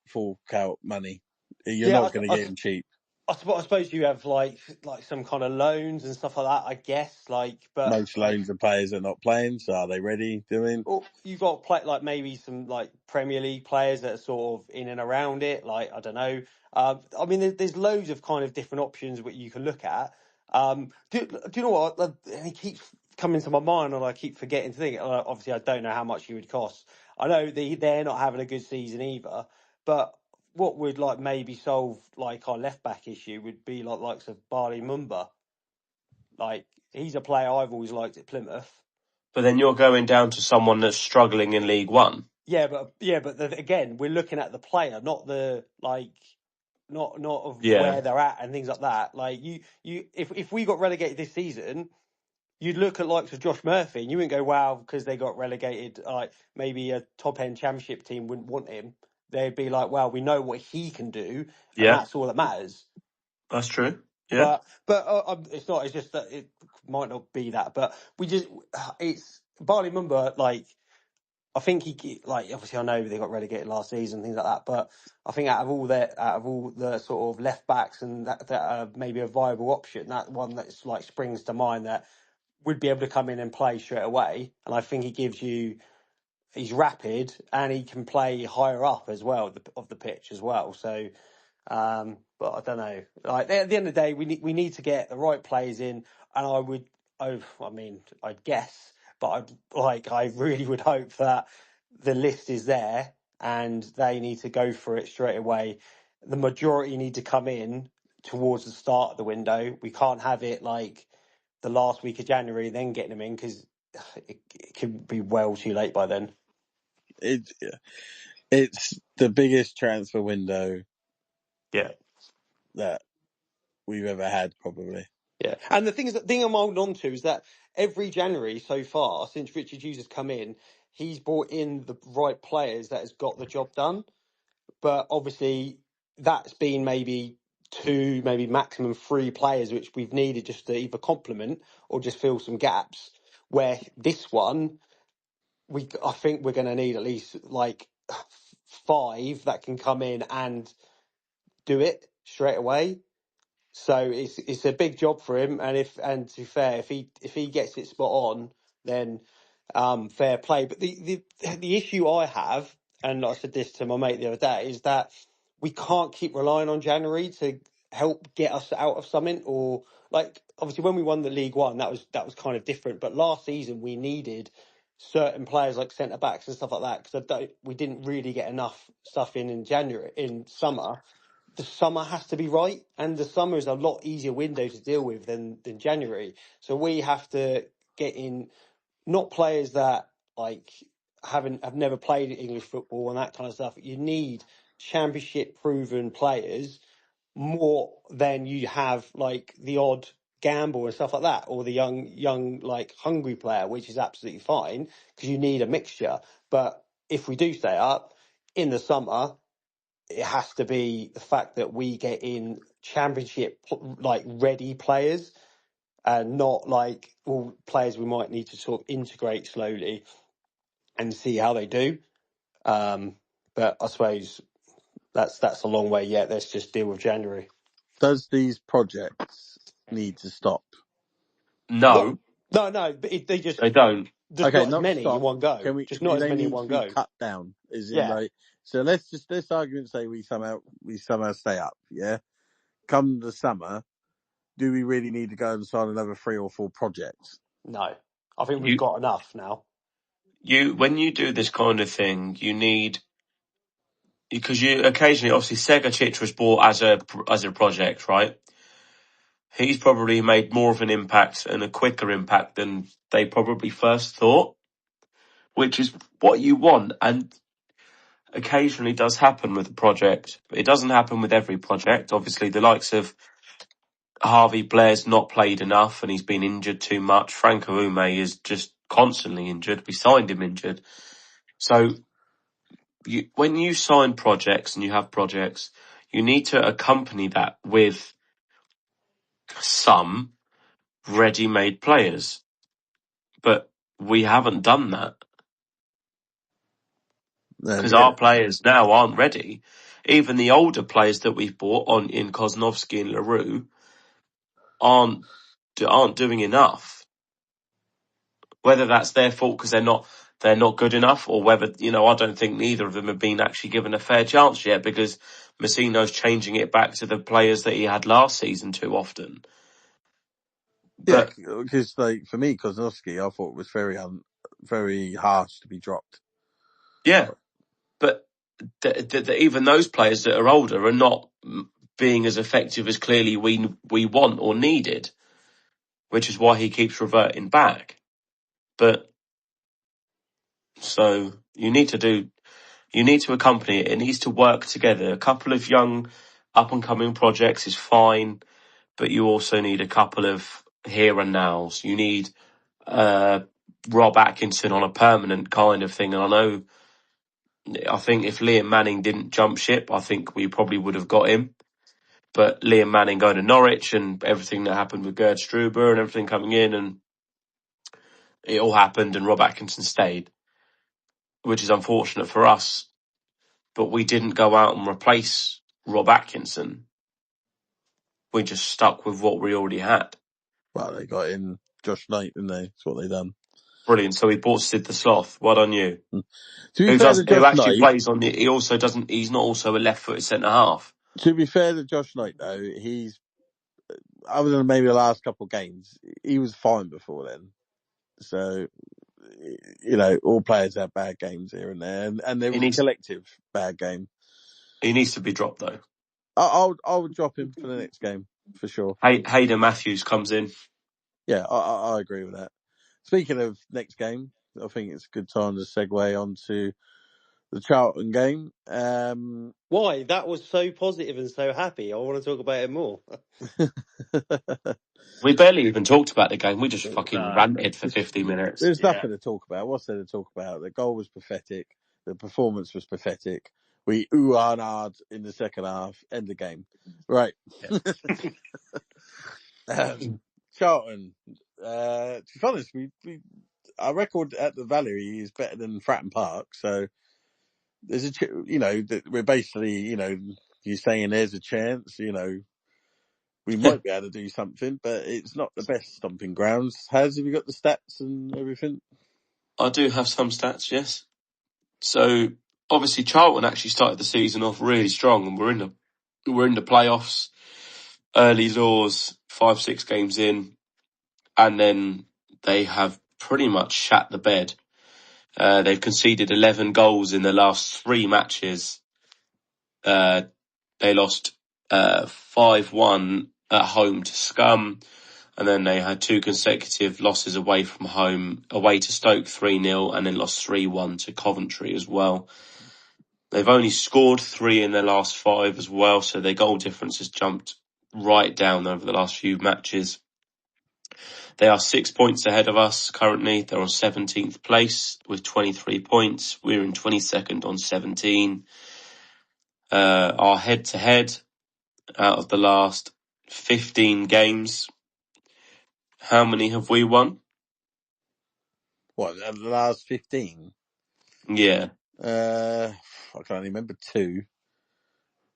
fork out money. You're not going to get them cheap. I suppose you have like some kind of loans and stuff like that. I guess but most loans of players are not playing, so are they ready doing? Well, you've got like maybe some like Premier League players that are sort of in and around it. Like I don't know. I mean, there's loads of kind of different options what you can look at. Do you know what? He keeps coming to my mind, and I keep forgetting to think. Obviously, I don't know how much he would cost. I know they're not having a good season either, but what would like maybe solve like our left back issue would be like likes of Barley Mumba. Like he's a player I've always liked at Plymouth. But then you're going down to someone that's struggling in League One. Yeah, but again, we're looking at the player, not the like, not of where they're at and things like that. Like if we got relegated this season, you'd look at likes of Josh Murphy and you wouldn't go, wow, because they got relegated. Like maybe a top end championship team wouldn't want him. They'd be like, well, we know what he can do, and that's all that matters. That's true. Yeah. But it's not. It's just that it might not be that. But it's Barley Mumba. Like I think he like obviously I know they got relegated last season, things like that. But I think out of all the sort of left backs and that maybe a viable option, that one that's like springs to mind that would be able to come in and play straight away. And I think he's rapid and he can play higher up as well of the pitch as well. So, but I don't know. Like at the end of the day, we need to get the right players in. And I'd guess, but I really would hope that the list is there and they need to go for it straight away. The majority need to come in towards the start of the window. We can't have it like the last week of January, then getting them in because it could be well too late by then. It's the biggest transfer window, that we've ever had, probably. Yeah, and the thing I'm holding on to is that every January so far, since Richard Hughes has come in, he's brought in the right players that has got the job done. But obviously, that's been maybe 2, maybe maximum 3 players which we've needed just to either complement or just fill some gaps. Where this one, I think we're going to need at least like 5 that can come in and do it straight away. So it's a big job for him, and to be fair, if he gets it spot on, then fair play. But the issue I have, and I said this to my mate the other day, is that we can't keep relying on January to help get us out of something. Or like obviously when we won the League One, that was kind of different. But last season we needed certain players like centre backs and stuff like that because we didn't really get enough stuff in summer. The summer has to be right, and the summer is a lot easier window to deal with than January. So we have to get in not players that like have never played English football and that kind of stuff. You need championship proven players more than you have like the odd gamble and stuff like that, or the young like hungry player, which is absolutely fine because you need a mixture. But if we do stay up in the summer, it has to be the fact that we get in championship like ready players and not like all players we might need to sort of integrate slowly and see how they do. But I suppose that's a long way yet. Let's just deal with January. Does these projects need to stop? No. But they don't. Just okay, not as many stop. in one go. Just not as many in one go. Cut down. So let's argument say we somehow stay up. Yeah. Come the summer, do we really need to go and sign another 3 or 4 projects? No, I think we've got enough now. When you do this kind of thing, you need, because you occasionally, obviously, Segacic was bought as a project, right? He's probably made more of an impact and a quicker impact than they probably first thought, which is what you want. And occasionally does happen with a project. It doesn't happen with every project. Obviously, the likes of Harvey Blair's not played enough and he's been injured too much. Franco Ume is just constantly injured. We signed him injured. So when you sign projects and you have projects, you need to accompany that with some ready-made players. But we haven't done that. Because our players now aren't ready. Even the older players that we've bought in Kosnovsky and LaRue aren't doing enough. Whether that's their fault because they're not good enough, or whether, I don't think neither of them have been actually given a fair chance yet because Messino's changing it back to the players that he had last season too often. Yeah, because for me, Kosnovsky, I thought it was very harsh to be dropped. Yeah, but that even those players that are older are not being as effective as clearly we want or needed, which is why he keeps reverting back. But so you need to accompany it. It needs to work together. A couple of young up and coming projects is fine, but you also need a couple of here and nows. You need Rob Atkinson on a permanent kind of thing. And I think if Liam Manning didn't jump ship, I think we probably would have got him. But Liam Manning going to Norwich and everything that happened with Gerd Struber and everything coming in, and it all happened and Rob Atkinson stayed, which is unfortunate for us. But we didn't go out and replace Rob Atkinson. We just stuck with what we already had. Well, they got in Josh Knight, didn't they? That's what they done. Brilliant. So we bought Sid the Sloth. Well done you. To be fair to Who Josh actually Knight, plays on the... He also doesn't... He's not also a left-footed centre-half. to be fair to Josh Knight, though, he's, other than maybe the last couple of games, he was fine before then. So, you know, all players have bad games here and there, and there was a collective bad game. He needs to be dropped, though. I'll drop him for the next game, for sure. Hayden Matthews comes in. Yeah, I agree with that. Speaking of next game, I think it's a good time to segue onto the Charlton game. Why? That was so positive and so happy. I want to talk about it more. We barely even talked about the game. We just fucking ranted for 50 minutes. There's nothing to talk about. What's there to talk about? The goal was pathetic. The performance was pathetic. We ooh-ah and ah'd in the second half. End the game. Right. Charlton. To be honest, our record at the Valley is better than Fratton Park. So there's that we're basically, you're saying there's a chance, we might be able to do something, but it's not the best stomping grounds. Have you got the stats and everything? I do have some stats, yes. So obviously Charlton actually started the season off really strong, and we're in the playoffs, early doors, 5-6 games in, and then they have pretty much shat the bed. They've conceded 11 goals in the last 3 matches. They lost 5-1 at home to Scum, and then they had 2 consecutive losses away from home, away to Stoke 3-0, and then lost 3-1 to Coventry as well. They've only scored 3 in their last 5 as well, so their goal difference has jumped right down over the last few matches. They are 6 points ahead of us currently. They're on 17th place with 23 points. We're in 22nd on 17. Our head-to-head out of the last 15 games, how many have we won? What, the last 15? Yeah. I can't remember 2.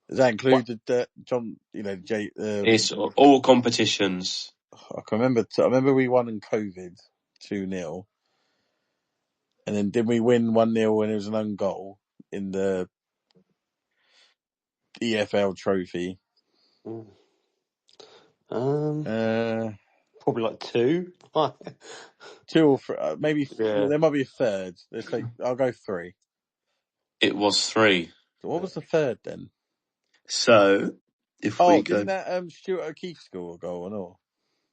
Does that include John, it's all competitions. I can remember. I remember we won in COVID 2-0, and then did we win 1-0 when it was an own goal in the EFL trophy? Probably like 2. 2 or 3, maybe. Yeah. There might be a third. Let's say I'll go 3. It was 3. So what was the third then? So if we go, didn't that Stuart O'Keefe score a goal or not?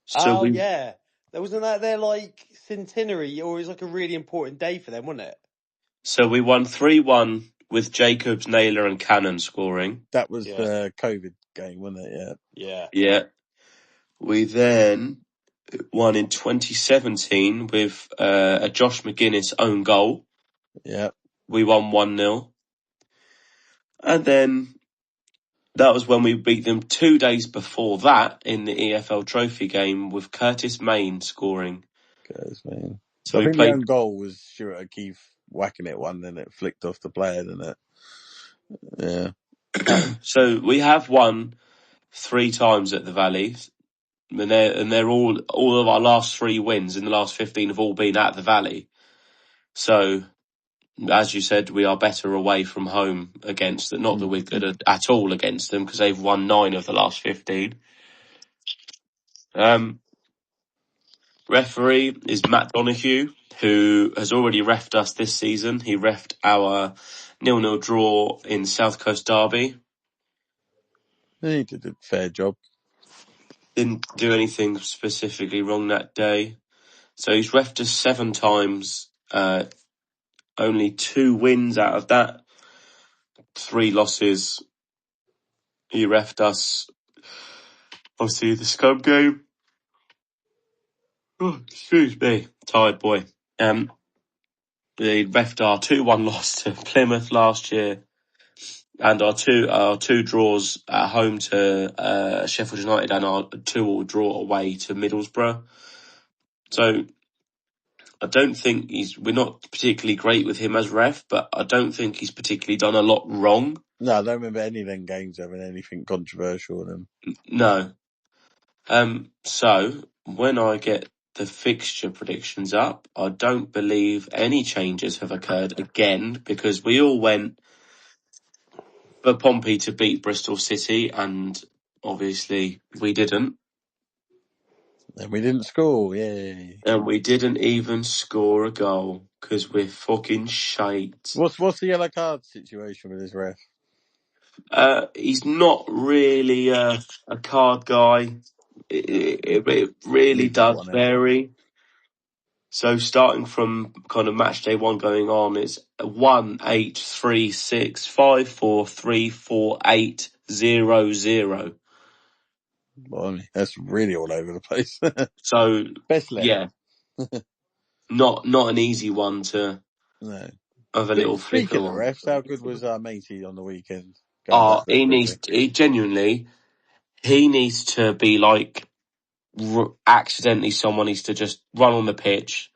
So yeah, wasn't that their like centenary, or it was like a really important day for them, wasn't it? So we won 3-1 with Jacobs, Naylor, and Cannon scoring. That was the COVID game, wasn't it? Yeah. Yeah. We then won in 2017 with a Josh McGuinness own goal. Yeah. We won 1-0. And then that was when we beat them 2 days before that in the EFL trophy game with Curtis Main scoring. Curtis Main. So I think the own goal was Stuart O'Keefe whacking it one, and it flicked off the player, didn't it? Yeah. So we have won 3 times at the Valley, and they're all of our last 3 wins in the last 15 have all been at the Valley. So, as you said, we are better away from home against them. Not that we're good at all against them, because they've won 9 of the last 15. referee is Matt Donoghue, who has already reffed us this season. He reffed our 0-0 draw in South Coast Derby. He did a fair job. Didn't do anything specifically wrong that day. So he's reffed us 7 times, only 2 wins out of that, 3 losses. He reffed us, obviously, the scum game. Oh, excuse me, tired boy. He reffed our 2-1 loss to Plymouth last year, and our two draws at home to Sheffield United, and our 2-2 draw away to Middlesbrough. So I don't think we're not particularly great with him as ref, but I don't think he's particularly done a lot wrong. No, I don't remember any of them games having anything controversial in them. No. So when I get the fixture predictions up, I don't believe any changes have occurred again, because we all went for Pompey to beat Bristol City, and obviously we didn't. And we didn't score, yay. And we didn't even score a goal, because we're fucking shite. What's the yellow card situation with this ref? He's not really a card guy. It really does vary. So starting from kind of match day 1 going on, it's 1, 8, 3, 6, 5, 4, 3, 4, 8, 0, 0. Blimey, that's really all over the place. So Best left. yeah, not an easy one to have a little flicker Speaking of on. refs, how good was matey on the weekend? He needs to be like, accidentally someone needs to just run on the pitch,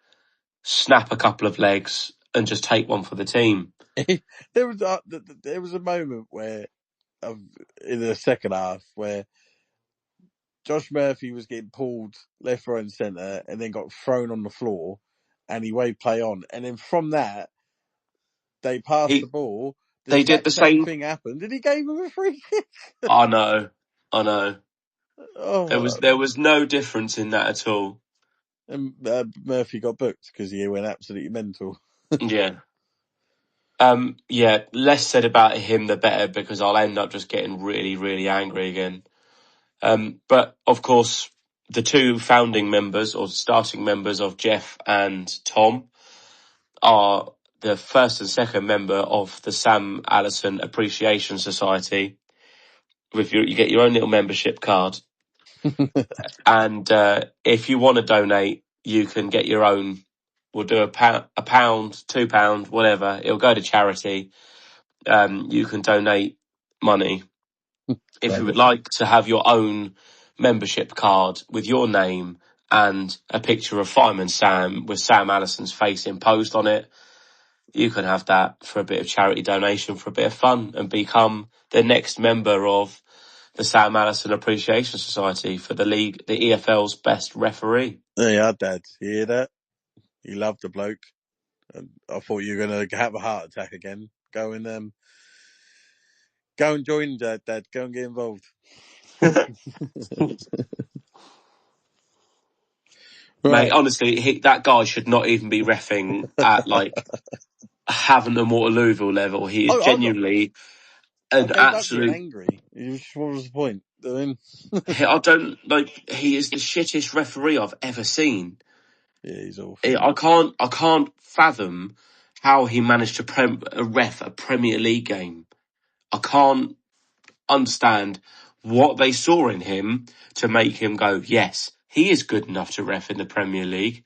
snap a couple of legs, and just take one for the team. There was a moment where, in the second half, where Josh Murphy was getting pulled left, right and centre and then got thrown on the floor and he waved play on. And then from that, they passed the ball. They did the same thing happened and he gave him a free kick. I know. Oh, there was no difference in that at all. And Murphy got booked because he went absolutely mental. Yeah. Less said about him the better, because I'll end up just getting really, really angry again. But of course, the 2 founding members or starting members of Jeff and Tom are the first and second member of the Sam Allison Appreciation Society. You get your own little membership card. And if you want to donate, you can get your own. We'll do a pound, £2, whatever. It'll go to charity. You can donate money. If you would like to have your own membership card with your name and a picture of Fireman Sam with Sam Allison's face imposed on it, you can have that for a bit of charity donation, for a bit of fun, and become the next member of the Sam Allison Appreciation Society for the league, the EFL's best referee. There you are, Dad. You hear that? You love the bloke. I thought you were going to have a heart attack again. Go and join Dad. Go and get involved. Right. Mate, honestly, that guy should not even be reffing at like Havant and Waterlooville level. He is genuinely an absolute angry. What was the point? I don't like. He is the shittest referee I've ever seen. Yeah, he's awful. I can't fathom how he managed to ref a Premier League game. I can't understand what they saw in him to make him go, yes, he is good enough to ref in the Premier League.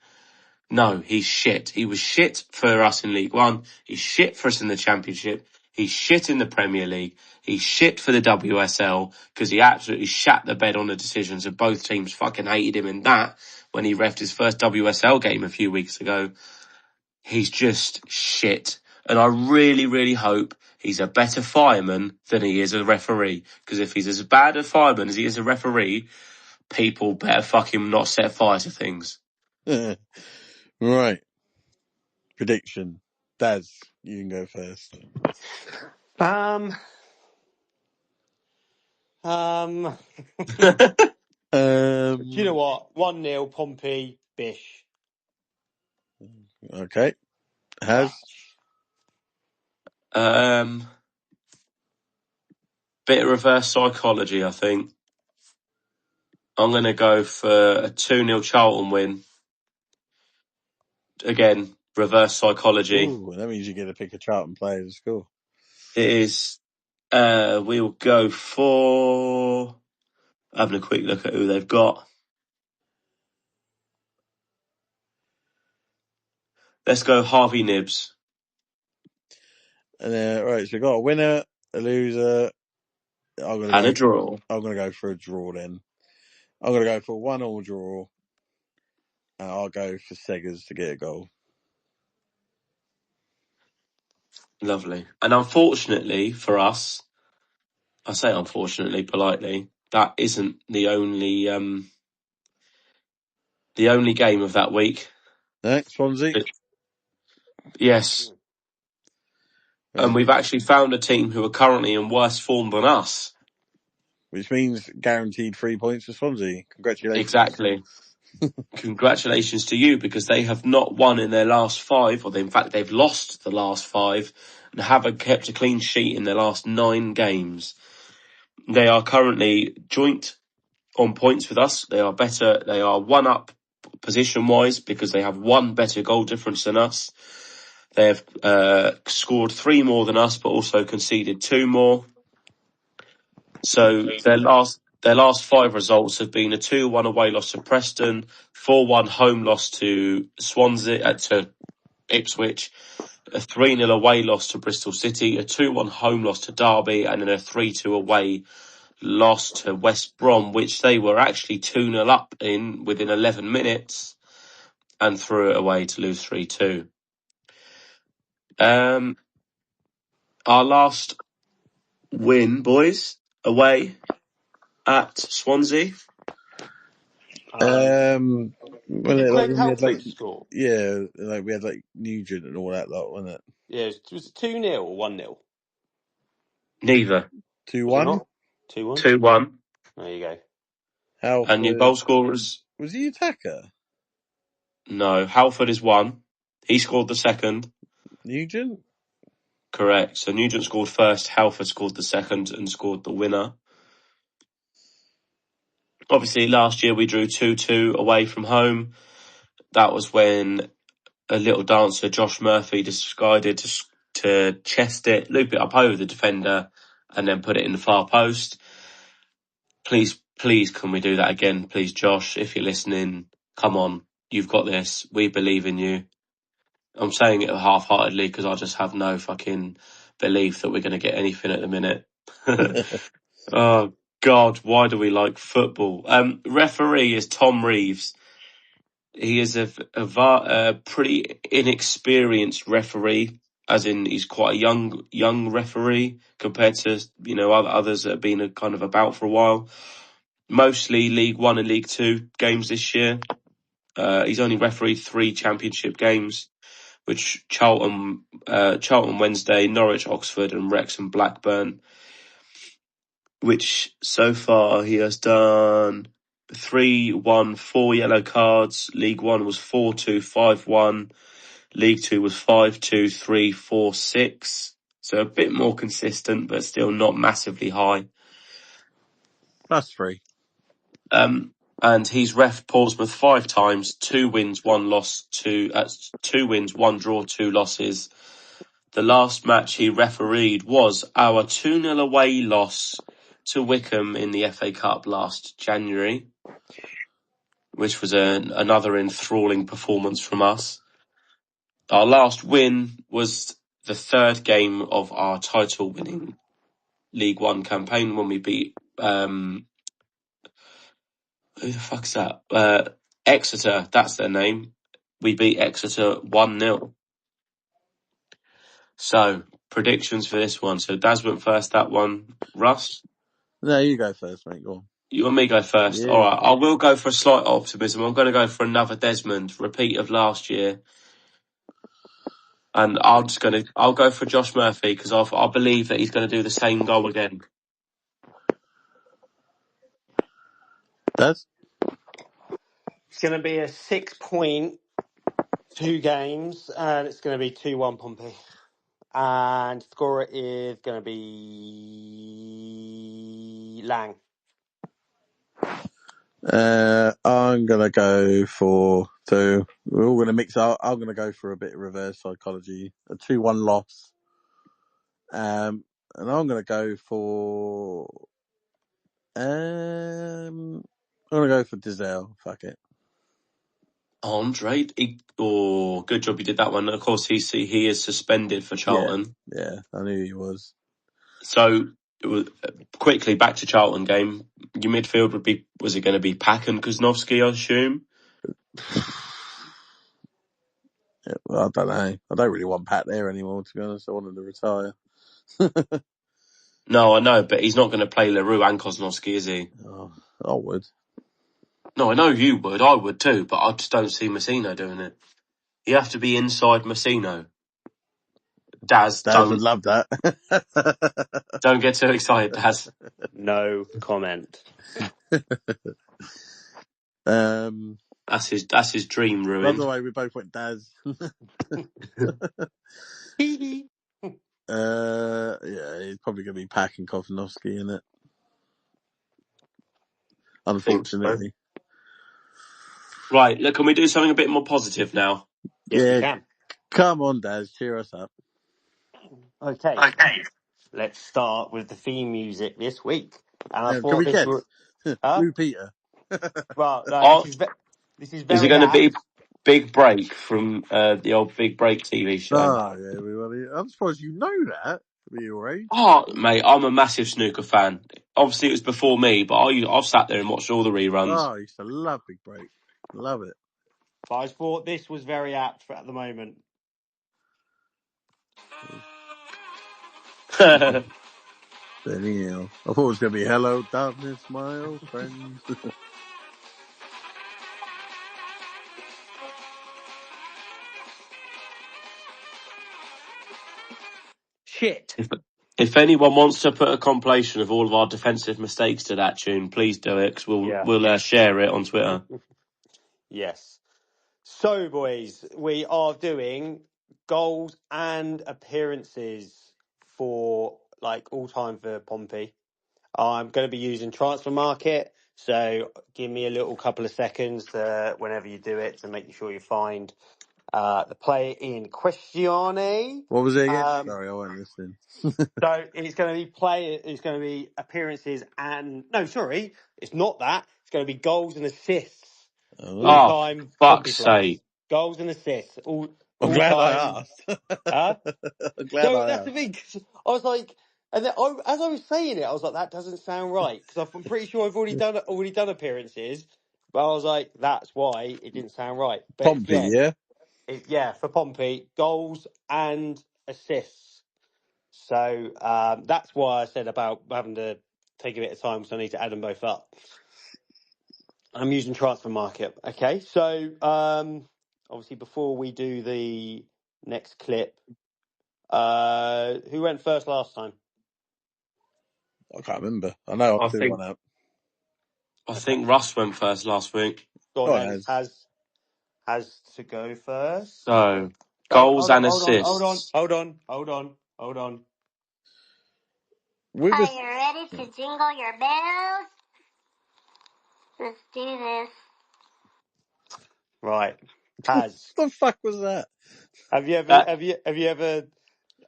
No, he's shit. He was shit for us in League One. He's shit for us in the Championship. He's shit in the Premier League. He's shit for the WSL, because he absolutely shat the bed on the decisions, and both teams fucking hated him in that when he reffed his first WSL game a few weeks ago. He's just shit. And I really, really hope he's a better fireman than he is a referee. Because if he's as bad a fireman as he is a referee, people better fucking not set fire to things. Right. Prediction. Daz, you can go first. Do you know what? 1-0 Pompey. Bish. Okay. Has. Bit of reverse psychology, I think. I'm going to go for a 2-0 Charlton win. Again, reverse psychology. Ooh, that means you get to pick a Charlton player to score. It is. We'll go for... Having a quick look at who they've got. Let's go Harvey Nibbs. And right, so we've got a winner, a loser. And a draw. I'm going to go for a draw then. I'm going to go for a 1-1 draw. And I'll go for Seggers to get a goal. Lovely. And unfortunately for us, I say unfortunately politely, that isn't the only game of that week. Next, Swansea. Yes. And we've actually found a team who are currently in worse form than us. Which means guaranteed 3 points for Swansea. Congratulations. Exactly. Congratulations to you, because they have not won in their last 5, or in fact they've lost the last 5 and haven't kept a clean sheet in their last 9 games. They are currently joint on points with us. They are better. They are 1 up position-wise because they have 1 better goal difference than us. They have scored 3 more than us, but also conceded 2 more. So their last 5 results have been a 2-1 away loss to Preston, 4-1 home loss to Swansea, to Ipswich, a 3-0 away loss to Bristol City, a 2-1 home loss to Derby, and then a 3-2 away loss to West Brom, which they were actually 2-0 up in within 11 minutes and threw it away to lose 3-2. Our last win, boys, away at Swansea. Well, Greg Halford score? Yeah, like we had like Nugent and all that lot, wasn't it? Yeah, it was 2-0 or 1-0? Neither. 2-1? 2-1? 2-1. There you go. Halford. And your goal scorers? Was he attacker? No, Halford is 1. He scored the second. Nugent? Correct. So Nugent scored first, Halford scored the second and scored the winner. Obviously, last year we drew 2-2 away from home. That was when a little dancer, Josh Murphy, decided to chest it, loop it up over the defender, and then put it in the far post. Please, can we do that again? Please, Josh, if you're listening, come on. You've got this. We believe in you. I'm saying it half-heartedly because I just have no fucking belief that we're going to get anything at the minute. Oh, God, why do we like football? Referee is Tom Reeves. He is a pretty inexperienced referee, as in he's quite a young referee compared to, others that have been kind of about for a while. Mostly League 1 and League 2 games this year. He's only refereed 3 championship games, which Charlton Wednesday, Norwich, Oxford, and Wrexham, Blackburn. Which so far he has done 3-1, 4 yellow cards. League 1 was 4-2, 5-1. League 2 was 5-2, 3-4, 6. So a bit more consistent, but still not massively high. That's 3. And he's ref Portsmouth 5 times, 2 wins, 1 loss, 2 wins, 1 draw, 2 losses. The last match he refereed was our 2-0 away loss to Wickham in the FA Cup last January, which was another enthralling performance from us. Our last win was the 3rd game of our title-winning League 1 campaign when we beat who the fuck's that? Exeter, that's their name. We beat Exeter 1-0. So, predictions for this one. So Daz went first, that one. Russ? No, you go first, mate. Go on. You and me go first? Yeah. All right, I will go for a slight optimism. I'm going to go for another Desmond, repeat of last year. And I'll go for Josh Murphy because I believe that he's going to do the same goal again. Daz? It's going to be a 6-point, 2 games, and it's going to be 2-1 Pompey. And scorer is going to be Lang. I'm going to go for... So we're all going to mix up. I'm going to go for a bit of reverse psychology. A 2-1 loss. And I'm going to go for... I'm going to go for Dazzla. Fuck it. Andre, good job you did that one. Of course, he is suspended for Charlton. Yeah, I knew he was. So, quickly back to Charlton game. Your midfield was it going to be Pack and Koznovsky, I assume? Yeah, well, I don't know. I don't really want Pat there anymore, to be honest. I wanted to retire. No, I know, but he's not going to play Leroux and Koznovsky, is he? Oh, I would. No, I know you would. I would too, but I just don't see Messino doing it. You have to be inside Messino. Daz, would love that. Don't get too excited, Daz. No comment. That's his dream By ruined. the way, we both went Daz. Yeah, he's probably going to be packing Koznovsky in it. Unfortunately. Right, look, can we do something a bit more positive now? Yes, we can. Come on, Daz, cheer us up. Okay. Let's start with the theme music this week. And I Can thought we this guess? was... Blue Peter. Well, no, this is very Is it going to be apt. Big Break from the old Big Break TV show? Oh, yeah, everybody. I'm surprised you know that, at your age. Oh, mate, I'm a massive snooker fan. Obviously, it was before me, but I've sat there and watched all the reruns. Oh, I used to love Big Break. Love it. But I thought this was very apt at the moment. Anyhow, I thought it was going to be Hello, Darkness, my old friends. Shit. If anyone wants to put a compilation of all of our defensive mistakes to that tune, please do it, because we'll share it on Twitter. Yes. So, boys, we are doing goals and appearances for all time for Pompey. I'm going to be using Transfer Market, so give me a little couple of seconds whenever you do it to make sure you find the player in questione. What was it again? Sorry, I wasn't listening. So it's going to be appearances and... No, sorry, it's not that. It's going to be goals and assists. All time Pompey players. Goals and assists. All glad time. I asked. Huh? I'm glad I That's asked. the thing. 'Cause I was like... And then as I was saying it, I was like, that doesn't sound right. Because I'm pretty sure I've already done appearances. But I was like, that's why it didn't sound right. But Pompey, yeah, for Pompey, goals and assists. So that's why I said about having to take a bit of time because I need to add them both up. I'm using Transfer Market. Okay, so obviously before we do the next clip, who went first last time? I can't remember. I know I threw one out. I think Russ went first last week. Has to go first. So, goals and assists. Hold on. Are you ready to jingle your bells? Let's do this. Right. Haz. What the fuck was that? Have you ever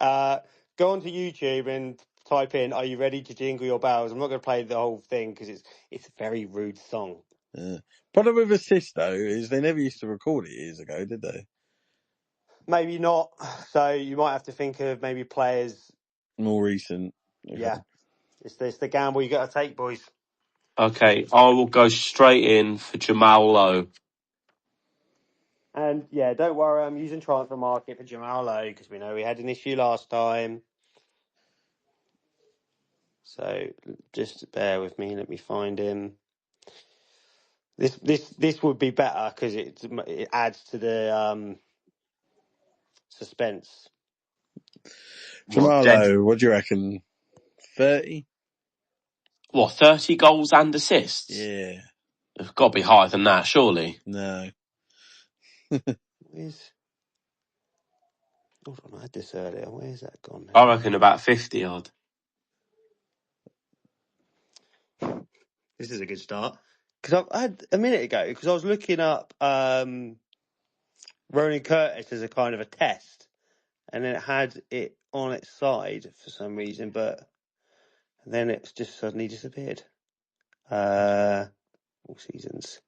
go onto YouTube and type in "Are you ready to jingle your bells"? I'm not going to play the whole thing because it's a very rude song. Problem with assists though is they never used to record it years ago, did they? Maybe not. So you might have to think of maybe players more recent. Okay. Yeah, it's the gamble you got to take, boys. Okay, I will go straight in for Jamal Lowe. And yeah, don't worry, I'm using Transfer Market for Jamal Lowe because we know we had an issue last time. So just bear with me. Let me find him. This would be better because it adds to the suspense. Jamal Lowe, what do you reckon? 30? What, 30 goals and assists? Yeah. It's got to be higher than that, surely. No. Hold on, I had this earlier. Where's that gone I now? reckon about 50 odd. This is a good start. Because I had a minute ago, because I was looking up Ronan Curtis as a kind of a test, and then it had it on its side for some reason, but then it's just suddenly disappeared. All seasons.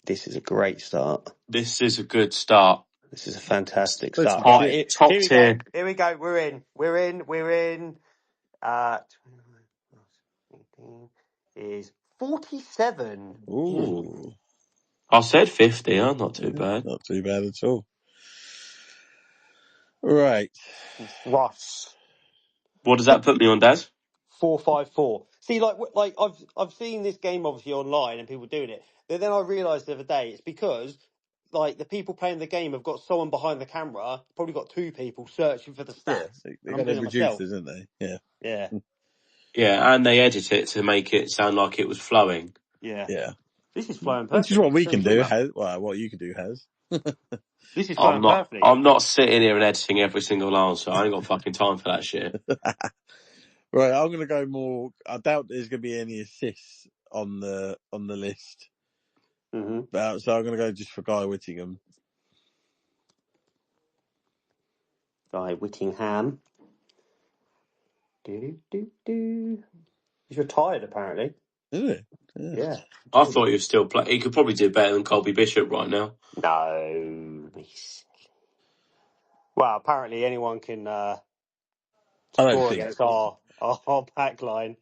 This is a great start. This is a good start. This is a fantastic Listen, start. All shit. right, Top here we tier. go. Here we go. We're in. 29 plus 18 is 47. Ooh. I said 50, huh? Not too bad. Not too bad at all. Right. Russ. What does that put me on, Daz? 454. See, like I've seen this game obviously online and people doing it. But then I realised the other day it's because like the people playing the game have got someone behind the camera, probably got two people searching for the Yeah, stats. they And I'm got their doing it myself. producers, didn't they? Yeah. Yeah. Yeah, and they edit it to make it sound like it was flowing. Yeah. Yeah. This is flowing Which is perfectly. what we can Seriously, do. man. What you can do, Has. This is I'm flowing not perfectly. I'm not sitting here and editing every single answer. I ain't got fucking time for that shit. Right, I'm going to go more. I doubt there's going to be any assists on the list. Mm-hmm. So I'm going to go just for Guy Whittingham. Guy Whittingham. He's retired apparently. Is it? Yeah. I thought he was still playing. He could probably do better than Colby Bishop right now. No. Well, apparently anyone can I don't score think. against our back line,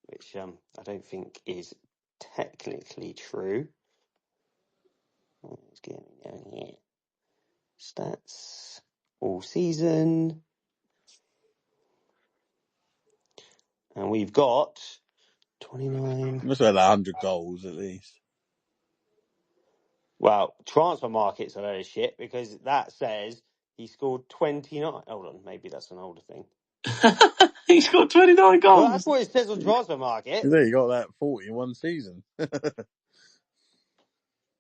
which I don't think is technically true. Let's get down here. Stats all season. And we've got 29. Must have had 100 goals at least. Well, transfer market's a load of shit because that says he scored 29. Hold on, maybe that's an older thing. He's got 29 Well, that's goals. what it says on transfer market. There, you got that 40 in one season.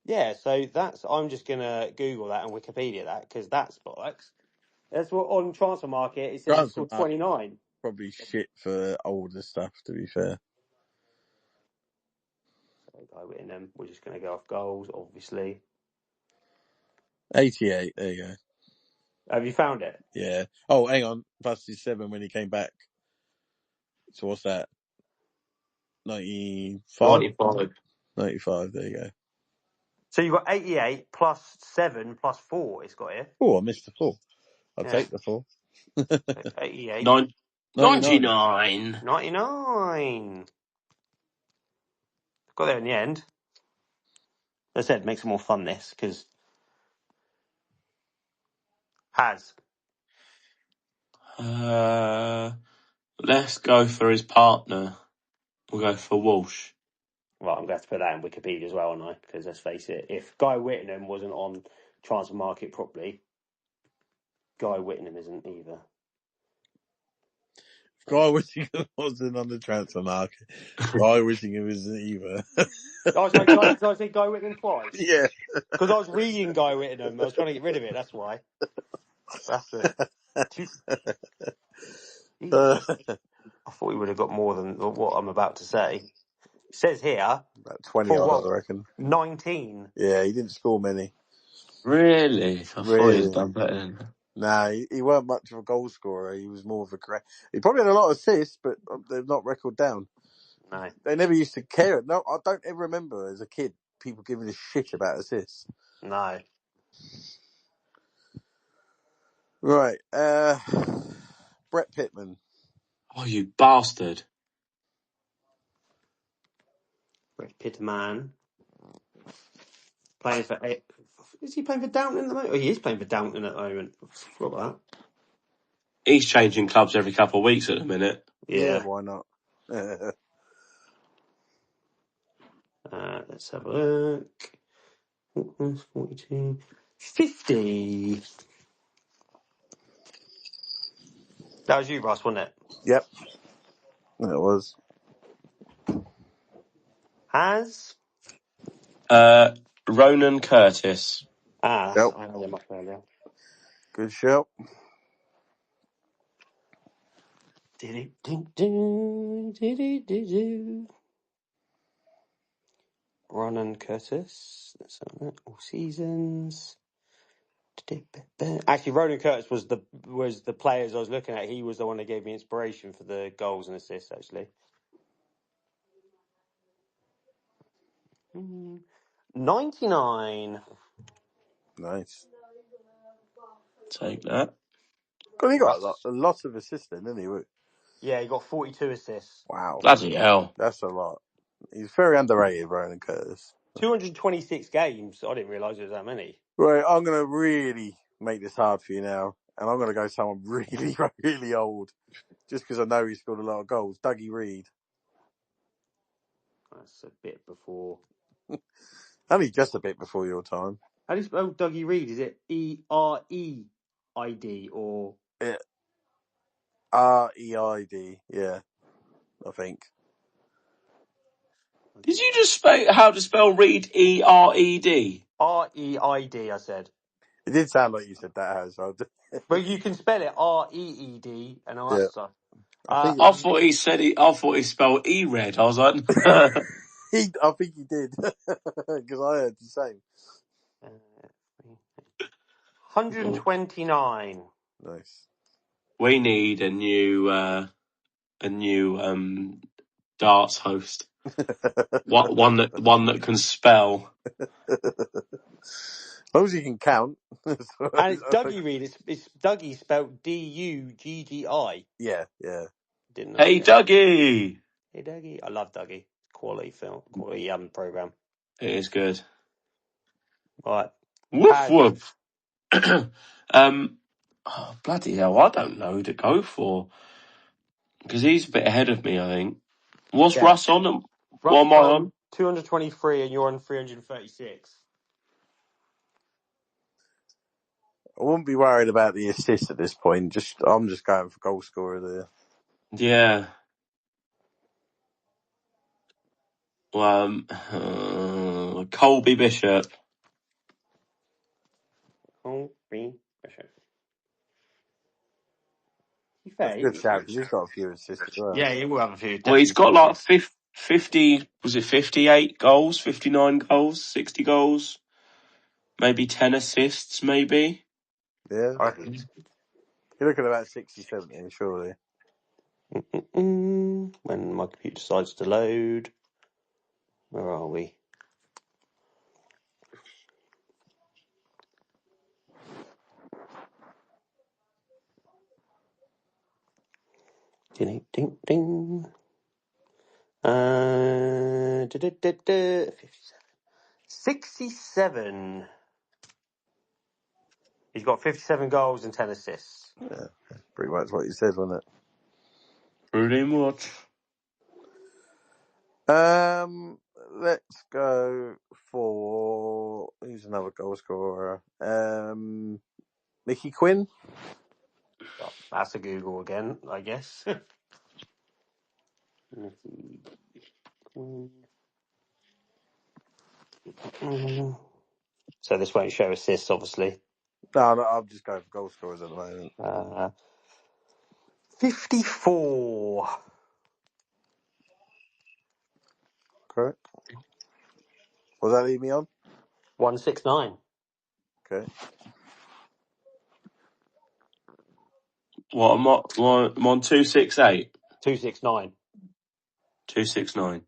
Yeah, so I'm just gonna Google that and Wikipedia that because that's bollocks. That's what on transfer market it says he Transfer scored market 29. probably shit for older stuff, to be fair. Guy Whittingham. We're just gonna go off goals, obviously. 88, there you go. Have you found it? Yeah. Oh, hang on. Plus his 7 when he came back. So what's that? 95? 95. 95, there you go. So you've got 88 plus 7 plus 4. It's got here. Oh, I missed the 4. I'll Yeah. take the 4. So 88. 99. 99. Got there in the end. As I said, it makes it more fun, this, because Haz. Let's go for his partner. We'll go for Walsh. Well, I'm going to have to put that in Wikipedia as well, aren't I? Because let's face it, if Guy Whittingham wasn't on transfer market properly, Guy Whittingham isn't either. Guy Whittingham wasn't on the transfer market. Guy Whittingham isn't either. Oh, sorry, did I say Guy Whittingham twice? Yeah. Because I was reading Guy Whittingham. I was trying to get rid of it. That's why. That's it. I thought he would have got more than what I'm about to say. It says here. About 20 for odd, what? I reckon. 19. Yeah, he didn't score many. Really? I thought he'd done better than that. Nah, he weren't much of a goal scorer. He was more of a He probably had a lot of assists, but they're not record down. No. They never used to care. No, I don't ever remember as a kid people giving a shit about assists. No. Right. Brett Pittman. Oh, you bastard. Brett Pittman. Playing for... Is he playing for Downton at the moment? Oh, he is playing for Downton at the moment. I forgot about He's changing clubs every couple of weeks at the minute. that. Yeah, Yeah. why not? Let's have a look. 42. 50. That was you, Russ, wasn't it? Yep. It was. Haz. Ronan Curtis. I Yep. know they're much earlier. Good shout. Ronan Curtis. Let's have that. All seasons. Actually, Ronan Curtis was the players I was looking at. He was the one that gave me inspiration for the goals and assists, actually. 99. Nice. Take that. God, he got a lot of assists then, didn't he? Yeah, he got 42 assists. Wow. Bloody hell. That's a lot. He's very underrated, Ronan Curtis. 226 games. I didn't realise it was that many. Right, I'm going to really make this hard for you now. And I'm going to go someone really, really old. Just because I know he scored a lot of goals. Dougie Reid. That's a bit before. Only just a bit before your time. How do you spell Dougie Reid? Is it E-R-E-I-D or... Yeah. R-E-I-D. Yeah, I think. Did you just say how to spell Reed? E-R-E-D? R-E-I-D, I said. It did sound like you said that, Haz. But you can spell it R-E-E-D and all Yeah. that stuff. I I thought he spelled E-Red. I was like, I think he did. Because I heard the same. 129. Nice. we need a new darts host. One that can spell. As long as you can count. And it's Dougie Reid. It's Dougie spelled D-U-G-G-I. Yeah. Didn't know. Hey, Dougie! Hey, Dougie. I love Dougie. Quality program. It is good. All right. Woof woof. Bloody hell! I don't know who to go for because he's a bit ahead of me. I think. What's Yeah. Russ on? What am I on? 223 and you're on 336. I wouldn't be worried about the assist at this point. I'm just going for goal scorer there. Yeah. Colby Bishop. Colby Bishop. That's a good shout because he's got a few assists as well. Yeah, he will have a few. Well, he's got like 50. Was it 58 goals? 59 goals? 60 goals? Maybe 10 assists? Maybe. Yeah. You're looking at about 60, 70, surely. When my computer decides to load. Where are we? Ding, ding, ding. 57. 67. He's got 57 goals and 10 assists. Yeah, pretty much what you said, wasn't it? Pretty much. Let's go for who's another goal scorer? Mickey Quinn. Oh, that's a Google again, I guess. Mickey Quinn. So this won't show assists, obviously. No, I'm just going for goal scorers at the moment. 54. Correct. What does that leave me on? 169. Okay. What, I'm on 268? 269. 269.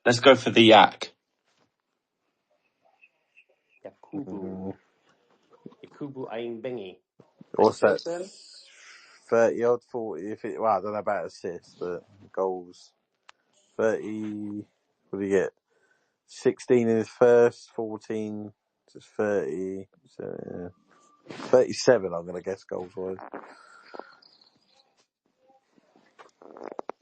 Let's go for the yak. Yakubu Aimbengi. What's that? 30 odd, 40. I don't know about assists, but goals. 30. What do you get? 16 in his first, 14, just 30. So, yeah. 37, I'm going to guess goals wise.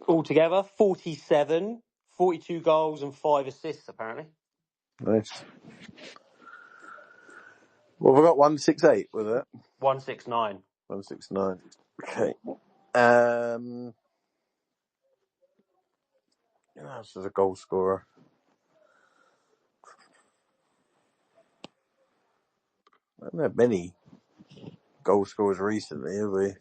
Altogether, 47, 42 goals and 5 assists, apparently. Nice. Well, we've got 168 with it. 169. 169. Okay. Who else is a goal scorer? I haven't had many goal scorers recently, have we?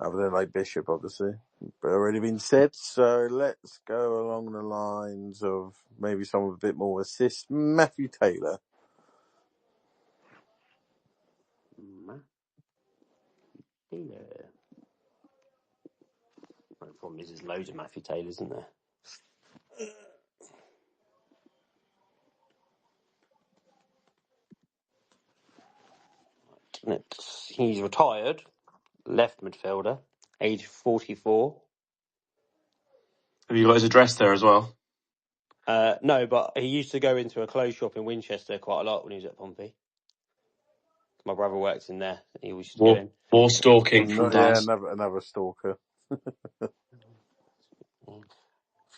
Other than like Bishop, obviously. But already been said, so let's go along the lines of maybe someone with a bit more assists. Matthew Taylor. Yeah. The problem is there's loads of Matthew Taylors, isn't there? He's retired, left midfielder, age 44. Have you got his address there as well? No, but he used to go into a clothes shop in Winchester quite a lot when he was at Pompey. My brother works in there. He used to go in. More stalking from Daz. Yeah, another stalker.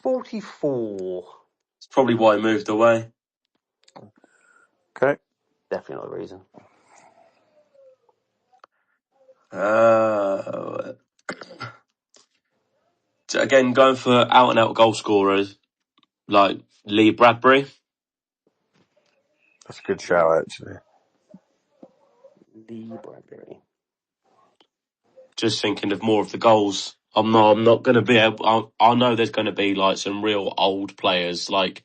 44. It's probably why he moved away. Okay. Definitely not the reason. Again, going for out-and-out goal scorers, like Lee Bradbury. That's a good shout, actually. Lee Bradbury. Just thinking of more of the goals. I'm not going to be able... I know there's going to be like some real old players, like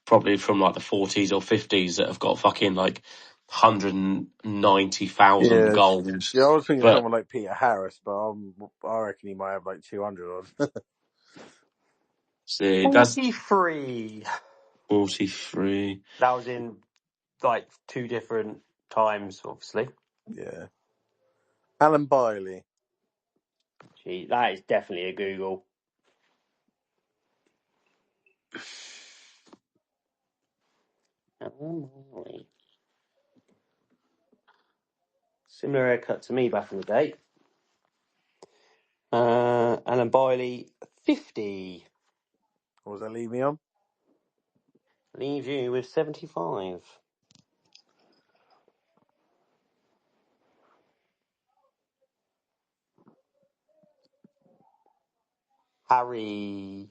probably from like the 40s or 50s that have got fucking like 190,000 goals. Yeah, I was thinking but someone like Peter Harris, but I reckon he might have like 200 odd. see, that's 43. 43. That was in like 2 different times, obviously. Yeah. Alan Bailey. Gee, that is definitely a Google. Similar haircut to me back in the day. Alan Bailey, 50. What was that leave me on? Leave you with 75. Harry.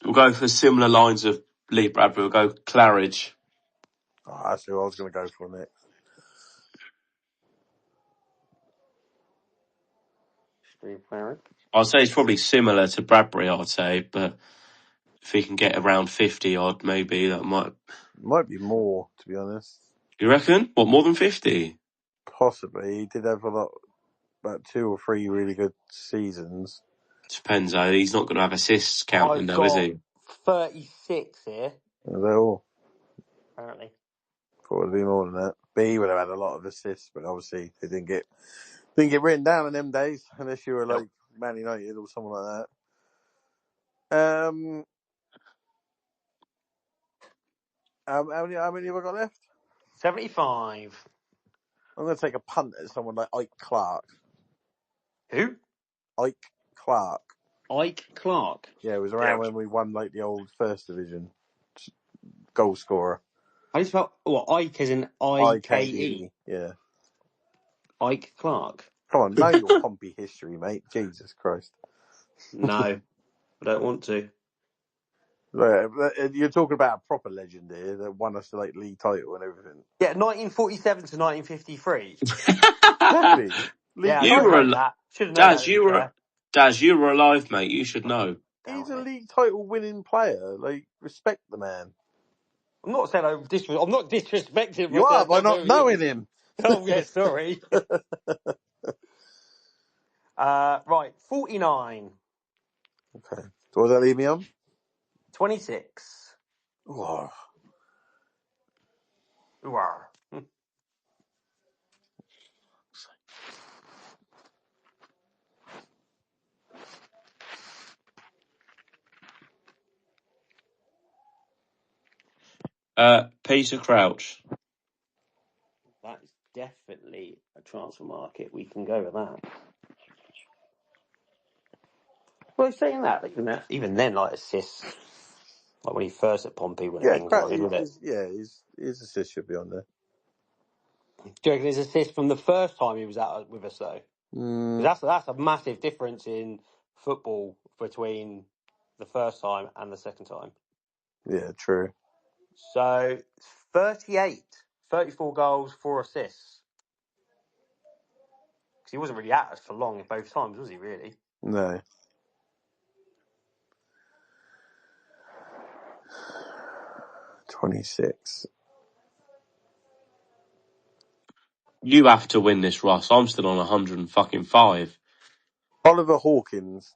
We'll go for similar lines of Lee Bradbury. We'll go Claridge. Oh, that's who I was going to go for next. I'd say it's probably similar to Bradbury, I'd say, but if he can get around 50 odd, maybe that might... Might be more, to be honest. You reckon? What, more than 50? Possibly. He did have about 2 or 3 really good seasons. Depends, though. He's not going to have assists counting, though, is he? 36 here. They're all. Apparently. Thought it'd be more than that. But he would have had a lot of assists, but obviously they didn't get written down in them days, unless you were like Man United or something like that. How many have I got left? 75. I'm going to take a punt at someone like Ike Clark. Who? Ike Clark. Ike Clark. Yeah, it was around when we won like the old First Division. Goal scorer. How do you spell Ike as in I-K-E? Yeah. Ike Clark. Come on, know your Pompey history, mate. Jesus Christ. No, I don't want to. You're talking about a proper legend here that won us the league title and everything. Yeah, 1947 to 1953. Exactly. Yeah, You were a... should have known that. Daz, you were alive, mate. You should know. He's a league title winning player. Like, respect the man. I'm not saying I'm not disrespecting You are by not knowing him. Oh, yeah, sorry. Right, 49. Okay. So what does that leave me on? 26. Oh. Peter Crouch. That is definitely a transfer market. We can go with that. Well, saying that, even then, like assists, like when he first at Pompey wouldn't have Yeah, been included, would it? his assist should be on there. Do you reckon his assist from the first time he was out with us though? Because that's a massive difference in football between the first time and the second time. Yeah, true. So 34 goals, 4 assists. Because he wasn't really at us for long both times, was he? Really? No. 26. You have to win this, Russ. I'm still on 105. Oliver Hawkins.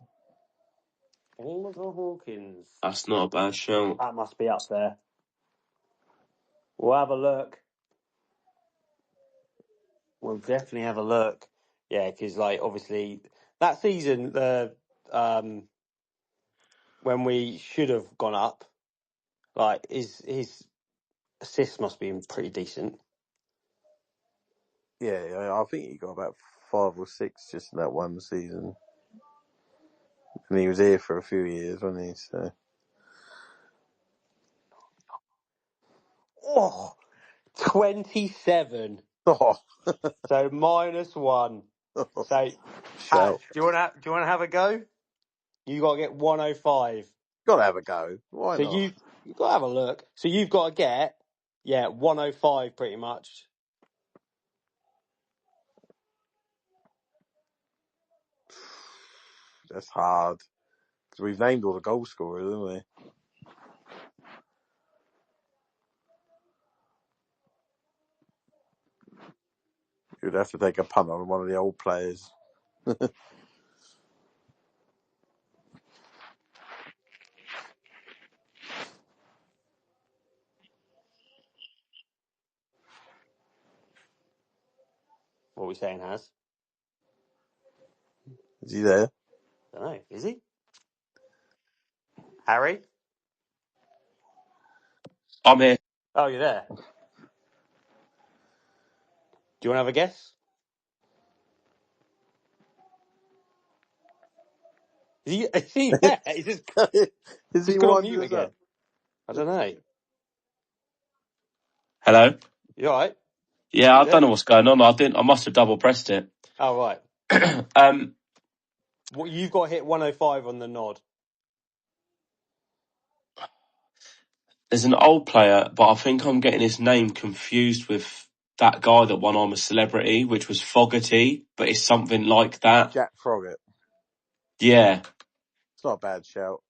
Oliver Hawkins. That's not a bad shout. That must be up there. We'll have a look. We'll definitely have a look. Yeah, because like obviously that season, when we should have gone up, like his assists must be pretty decent. Yeah, I think he got about 5 or 6 just in that one season. And he was here for a few years, wasn't he? So. Oh, 27. Oh. So -1. So, Shout. do you want to have a go? You got to get 105. Got to have a go. Why So not? you've got to have a look. So you've got to get 105 pretty much. That's hard. Because we've named all the goal scorers, haven't we? You'd have to take a punt on one of the old players. What are we saying, Haz? Is he there? I don't know. Is he? Harry? I'm here. Oh, you're there. Do you want to have a guess? Is he there? He's Is he gone on winding mute us again. up? I don't know. Hello? You all right? Yeah, You I don't know there? what's going on. I must have double pressed it. Oh, right. Um, Well, you've got to hit 105 on the nod. there's an old player, but I think I'm getting his name confused with that guy that won I'm a Celebrity, which was Fogarty, but it's something like that. Jack Froggatt. Yeah. It's not a bad shout.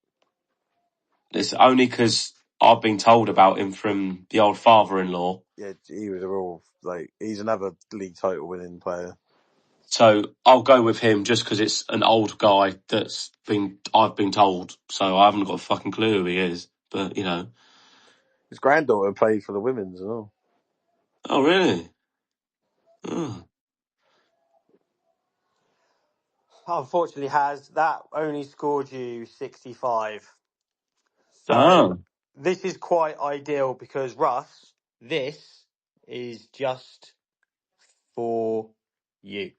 It's only because I've been told about him from the old father-in-law. Yeah, he was a real, he's another league title winning player. So I'll go with him just because it's an old guy I've been told. So I haven't got a fucking clue who he is. But, His granddaughter played for the women's as well. Oh, really? Oh. Unfortunately, that only scored you 65. So Oh. this is quite ideal because, Russ, this is just for you.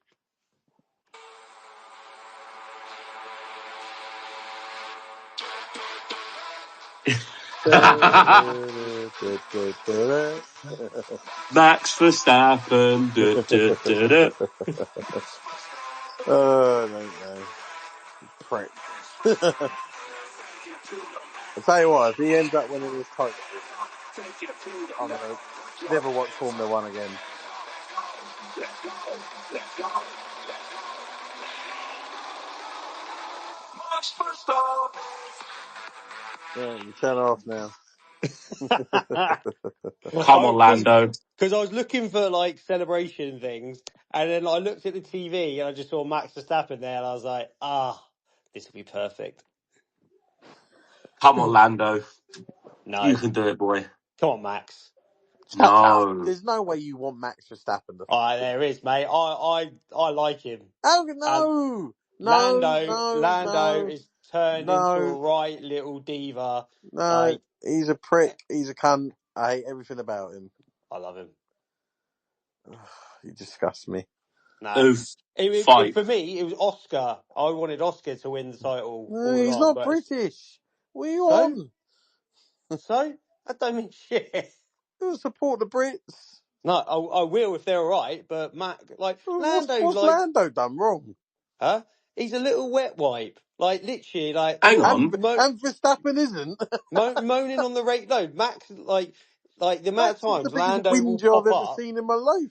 Max Verstappen. Oh, I don't know. Prick. I'll tell you what, if he ends up winning this title, I'm going to never watch Formula One again. Right, you turn off now. Come on, Lando. Because I was looking for celebration things, and then I looked at the TV and I just saw Max Verstappen there, and I was like, this will be perfect. Come on, Lando. No, You can do it, boy. come on, Max. Shut up. No. There's no way you want Max Verstappen to. There is, mate. I like him. Oh, no! Lando is turned into a No. right little diva. No, he's a prick. He's a cunt. I hate everything about him. I love him. He disgusts me. Nah. Oof. It, Fight. for me, it was Oscar. I wanted Oscar to win the title No, all he's along. not But British. What are you so, on? that don't mean shit. You support the Brits. No, I will if they're all right. But Mac, like Lando, What's like, Lando done wrong? huh? He's a little wet wipe. Like literally, like Hang on. And Verstappen isn't. moaning on the rate. No, Max, like the amount of Max is the times biggest Lando will whinger I've pop ever up. seen in my life.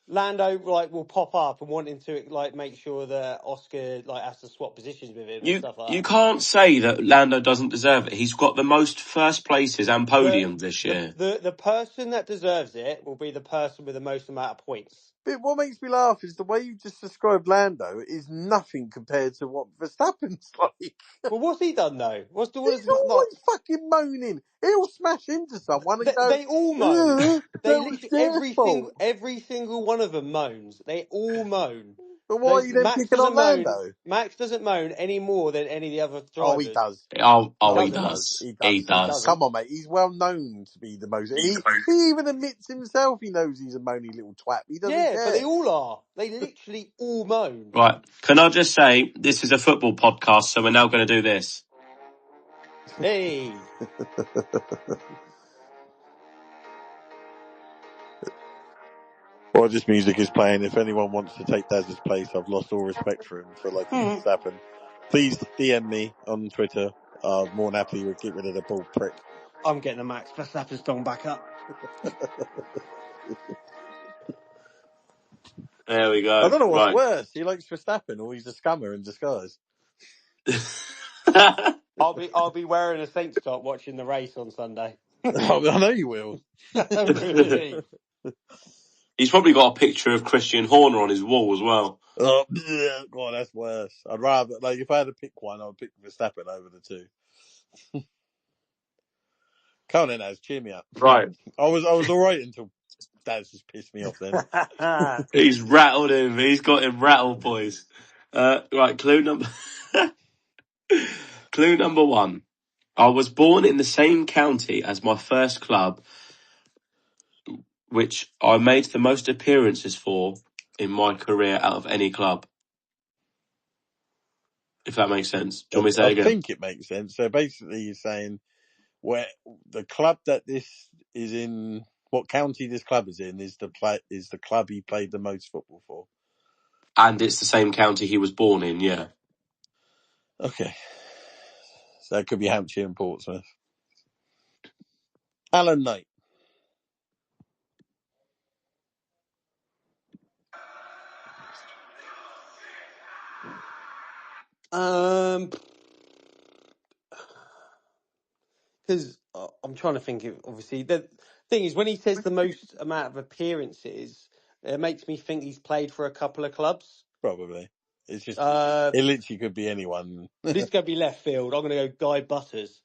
Lando like will pop up and wanting to like make sure that Oscar like has to swap positions with him and stuff like You that. can't say that Lando doesn't deserve it. He's got the most first places and podiums this year. The person that deserves it will be the person with the most amount of points. But what makes me laugh is the way you just described Lando is nothing compared to what Verstappen's like. Well, what's he done though? What He's is like? always fucking moaning. He'll smash into someone and go, They all moan. They that was literally their fault. every single one of them moans. They all moan. But why are you then Max picking on doesn't moan. Lando? Max doesn't moan any more than any of the other Oh, he drivers. does. Oh, he doesn't. does. He He does. He does. doesn't. Come on, mate. He's well known to be the most. And he even admits himself he knows he's a moany little twat. He doesn't Yeah, care. but they all are. They literally all moan. Right. Can I just say, this is a football podcast, so we're now going to do this. Hey. While this music is playing, if anyone wants to take Daz's place, I've lost all respect for him for like Verstappen. Please DM me on Twitter. More than happily would get rid of the bald prick. I'm getting the Max Verstappen song back up. There we go. I don't know what's Right. worse. He likes Verstappen or he's a scammer in disguise. I'll be wearing a Saints top watching the race on Sunday. I know you will. Really? He's probably got a picture of Christian Horner on his wall as well. Oh, God, that's worse. I'd rather, like, if I had to pick one, I would pick Verstappen over the two. Come on then, Daz, cheer me up. Right. I was all right until Daz just pissed me off then. He's rattled him. He's got him rattled, boys. Right, clue number one. I was born in the same county as my first club, which I made the most appearances for in my career out of any club. If that makes sense. Do you want me to say it again? I think it makes sense. So basically you're saying where the club that this is in, what county this club is in, is the club he played the most football for. And it's the same county he was born in, yeah. Okay. So that could be Hampshire and Portsmouth. Alan Knight. Because I'm trying to think of, obviously, the thing is, when he says the most amount of appearances, it makes me think he's played for a couple of clubs. Probably. It's just, Uh, it literally could be anyone. This is going to be left field. I'm going to go Guy Butters.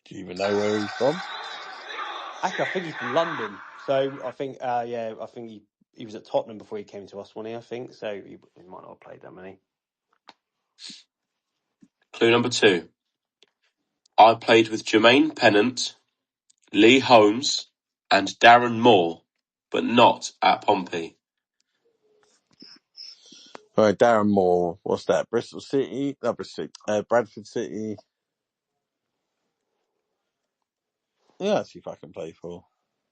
Do you even know where he's from? Actually, I think he's from London. So I think, I think he was at Tottenham before he came to us, wasn't he? I think. So he might not have played that many. Clue number 2. I played with Jermaine Pennant, Lee Holmes, and Darren Moore, but not at Pompey. All right, Darren Moore. What's that? Bristol City? No, Bristol City. Bradford City. Yeah, let's see if I can play for.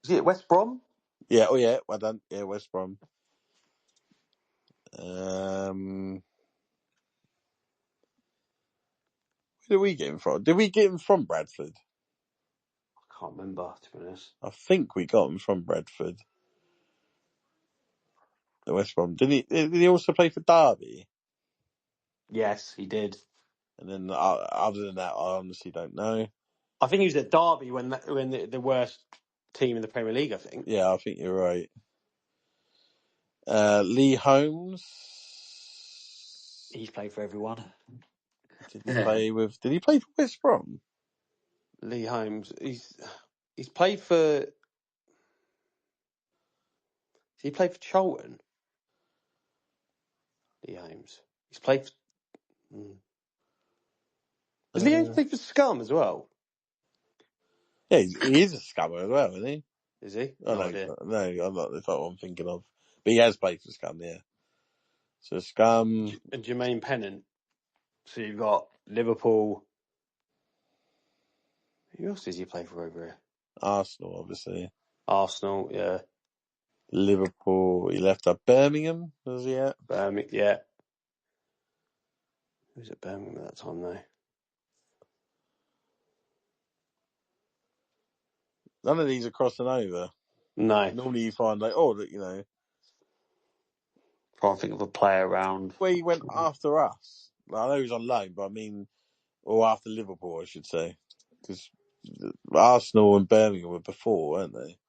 Is he at West Brom? Yeah, oh yeah, well done. Yeah, West Brom. Where did we get him from? Did we get him from Bradford? I can't remember, to be honest. I think we got him from Bradford. The West Brom. Did he also play for Derby? Yes, he did. And then other than that, I honestly don't know. I think he was at Derby when the worst team in the Premier League, I think. Yeah, I think you're right. Lee Holmes. He's played for everyone. Did he play for West Brom? Lee Holmes. He's played for. Did he play for Charlton? Lee Holmes. He's played for. Has Lee Holmes played for Scum as well? Yeah, he is a scammer as well, isn't he? Is he? Oh, No idea. no, I'm not the type I'm thinking of. But he has played for Scum, yeah. So Scum... And Jermaine Pennant. So you've got Liverpool. Who else does he play for over here? Arsenal, obviously. Arsenal, yeah. Liverpool. He left up Birmingham, was he at? Birmingham, yeah. Who was at Birmingham at that time, though? None of these are crossing over. No. Normally you find like, oh, you know. Trying to think of a player around. Where he went after us. Like, I know he was on loan, but I mean, or after Liverpool, I should say. Because Arsenal and Birmingham were before, weren't they?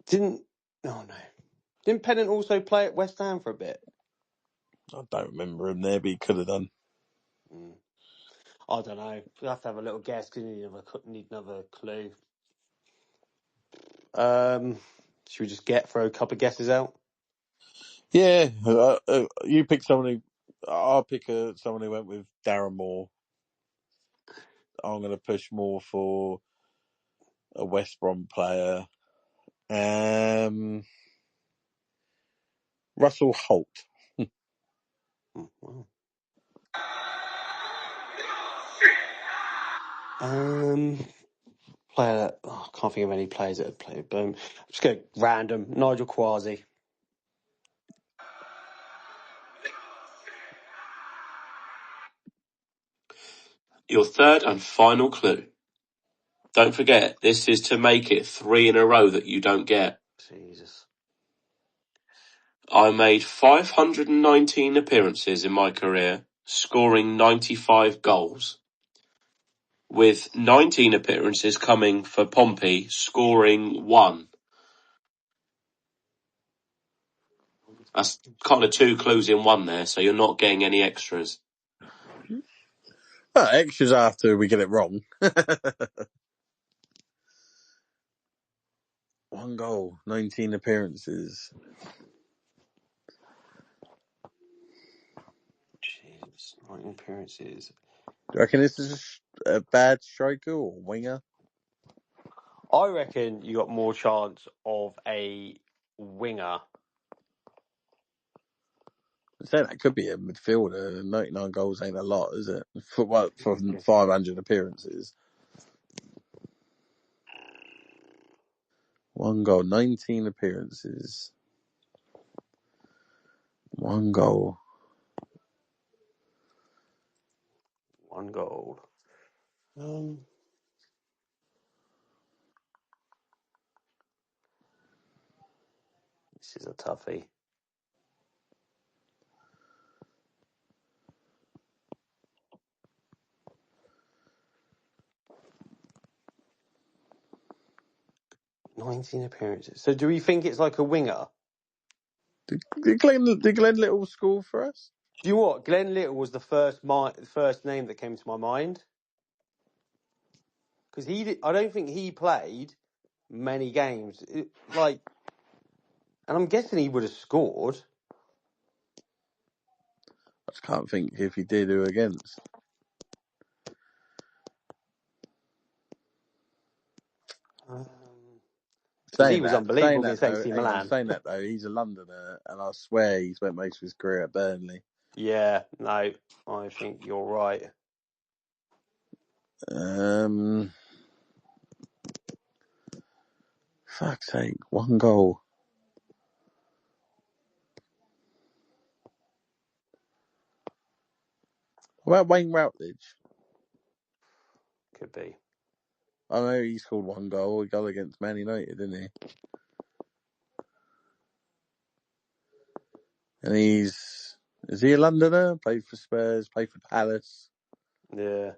Didn't Pennant also play at West Ham for a bit? I don't remember him there, but he could have done. I don't know. We'll have to have a little guess because you need another clue. Should we just throw a couple of guesses out? Yeah, you pick someone I'll pick someone who went with Darren Moore. I'm going to push more for a West Brom player. Russell Holt. Wow. Player that I can't think of any players that have played. Boom. Just go random. Nigel Quasi. Your third and final clue. Don't forget, this is to make it 3 in a row that you don't get. Jesus. I made 519 appearances in my career, scoring 95 goals. With 19 appearances coming for Pompey, scoring 1. That's kind of 2 clues in one there, so you're not getting any extras. Well, extras after we get it wrong. 1 goal, 19 appearances. Jeez, 19 appearances. Do you reckon this is a bad striker or winger? I reckon you got more chance of a winger. I'm saying that could be a midfielder. 99 goals ain't a lot, is it? For 500 appearances. 1 goal, 19 appearances. 1 goal. 1 goal. This is a toughie. "19 appearances." So do we think it's like a winger? Did Glenn Little score for us? Do you know what? Glenn Little was the first name that came to my mind. Because I don't think he played many games. And I'm guessing he would have scored. I just can't think if he did who against. Because he was unbelievable against AC Milan. Saying that though, he's a Londoner, and I swear he spent most of his career at Burnley. Yeah, no, I think you're right. Fuck's sake, 1 goal. What about Wayne Routledge? Could be. I know he scored 1 goal. He got against Man United, didn't he? And is he a Londoner? Played for Spurs, played for Palace. Yeah.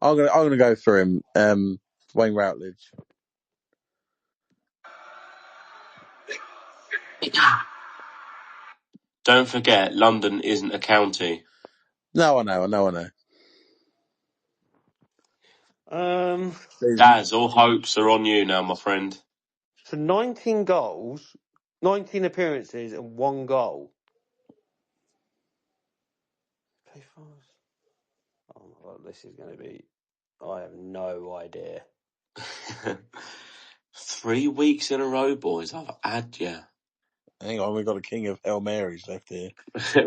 I'm gonna go for him. Wayne Routledge. Don't forget, London isn't a county. No, I know. Daz, all hopes are on you now, my friend. So 19 goals, 19 appearances and 1 goal. Oh my God, this is going to be... I have no idea. 3 weeks in a row, boys. I've had you. Hang on, we've got a king of Hail Marys left here.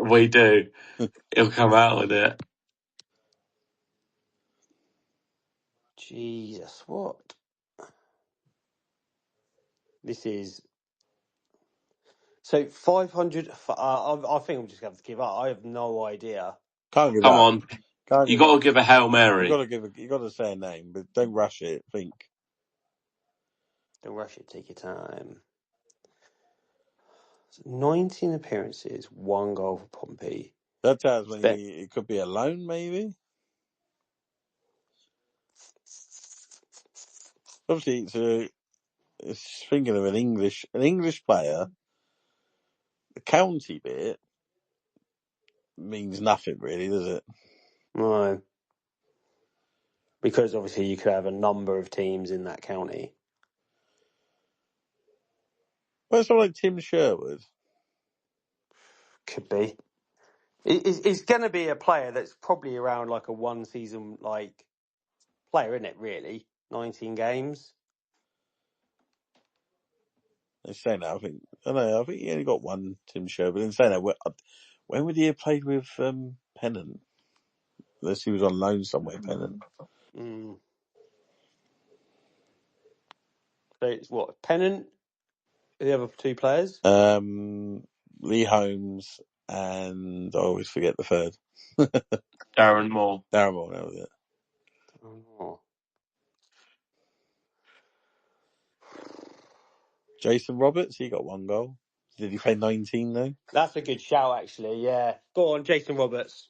We do. He'll come out with it. Jesus, what? This is... So 500... I think I'm just going to have to give up. I have no idea. Can't give Come up. on. Can't You give got up. to give a Hail You Mary. got to say a name, but don't rush it. Think. Don't rush it. Take your time. 19 appearances, 1 goal for Pompey. That tells me it could be a loan, maybe. Obviously, it's thinking of an English player. The county bit means nothing, really, does it? No. Because obviously you could have a number of teams in that county. Well, it's like Tim Sherwood. Could be. It's going to be a player that's probably around like a 1 season player, isn't it? Really, 19 games. They say that. I think he only got one Tim Sherwood. But in saying that, when would he have played with Pennant? Unless he was on loan somewhere, Pennant. Mm. So it's what, Pennant? The other 2 players? Lee Holmes and I always forget the third. Darren Moore. Darren Moore, that was it. Oh. Jason Roberts, he got 1 goal. Did he play 19 though? That's a good shout, actually. Yeah, go on, Jason Roberts.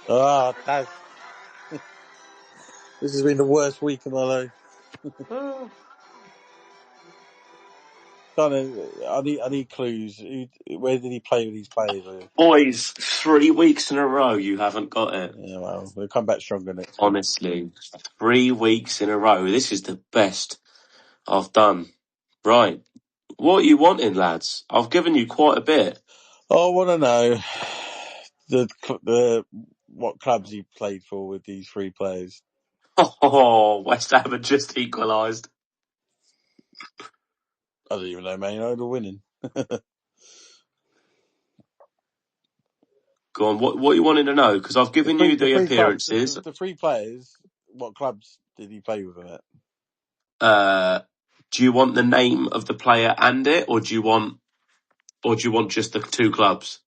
Daz. This has been the worst week of my life. I need clues. Where did he play with these players? Boys, 3 weeks in a row you haven't got it. Yeah, well, we'll come back stronger next week. Honestly, 3 weeks in a row. This is the best I've done. Right. What are you wanting, lads? I've given you quite a bit. I want to know what clubs he played for with these 3 players. Oh, West Ham had just equalised. I don't even know Man United are winning. Go on, what are you wanting to know? Because I've given you the 3 appearances. Clubs, the 3 players, what clubs did he play with them at? Do you want the name of the player and it, or do you want just the 2 clubs?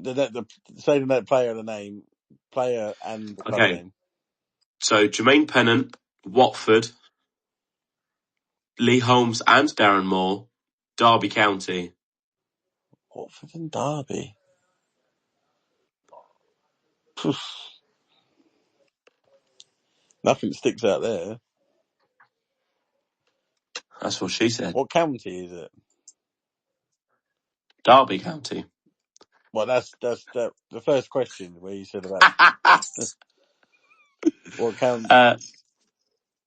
Say the player and the name, player and the club name. So Jermaine Pennant, Watford, Lee Holmes and Darren Moore, Derby County. Watford and Derby. Nothing sticks out there. That's what she said. What county is it? Derby County. Well, that's the first question where you said about what county?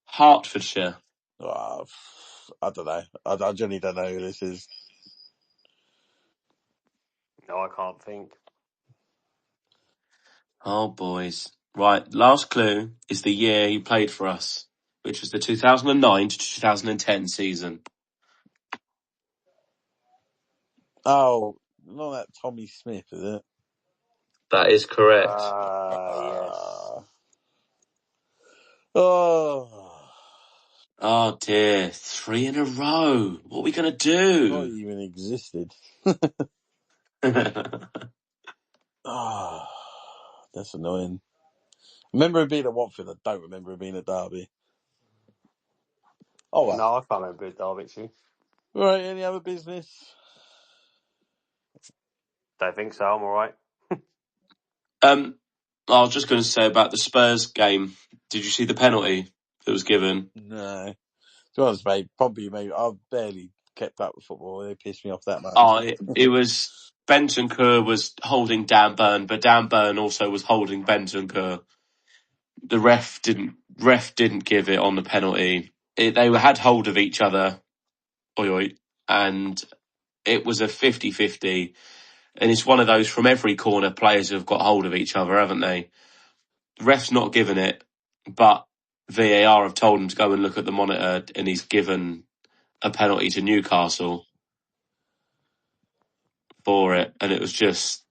Hertfordshire. Oh, I don't know. I genuinely don't know who this is. No, I can't think. Oh, boys. Right, last clue is the year he played for us, which was the 2009 to 2010 season. Oh, not that Tommy Smith, is it? That is correct. Yes. Oh dear, 3 in a row. What are we going to do? Not even existed. That's annoying. I remember him being at Watford. I don't remember him being at Derby. Oh, well. No, I can't remember Derby, actually. Right, any other business? Don't think so, I'm alright. I was just going to say about the Spurs game. Did you see the penalty that was given? No. To be honest, mate, Pompey, I've barely kept up with football. They pissed me off that much. Oh, it was Bentancur was holding Dan Burn, but Dan Burn also was holding Bentancur. The ref didn't give it on the penalty. They had hold of each other, and it was a 50-50. And it's one of those from every corner, players have got hold of each other, haven't they? The ref's not given it, but VAR have told him to go and look at the monitor, and he's given a penalty to Newcastle for it. And it was just,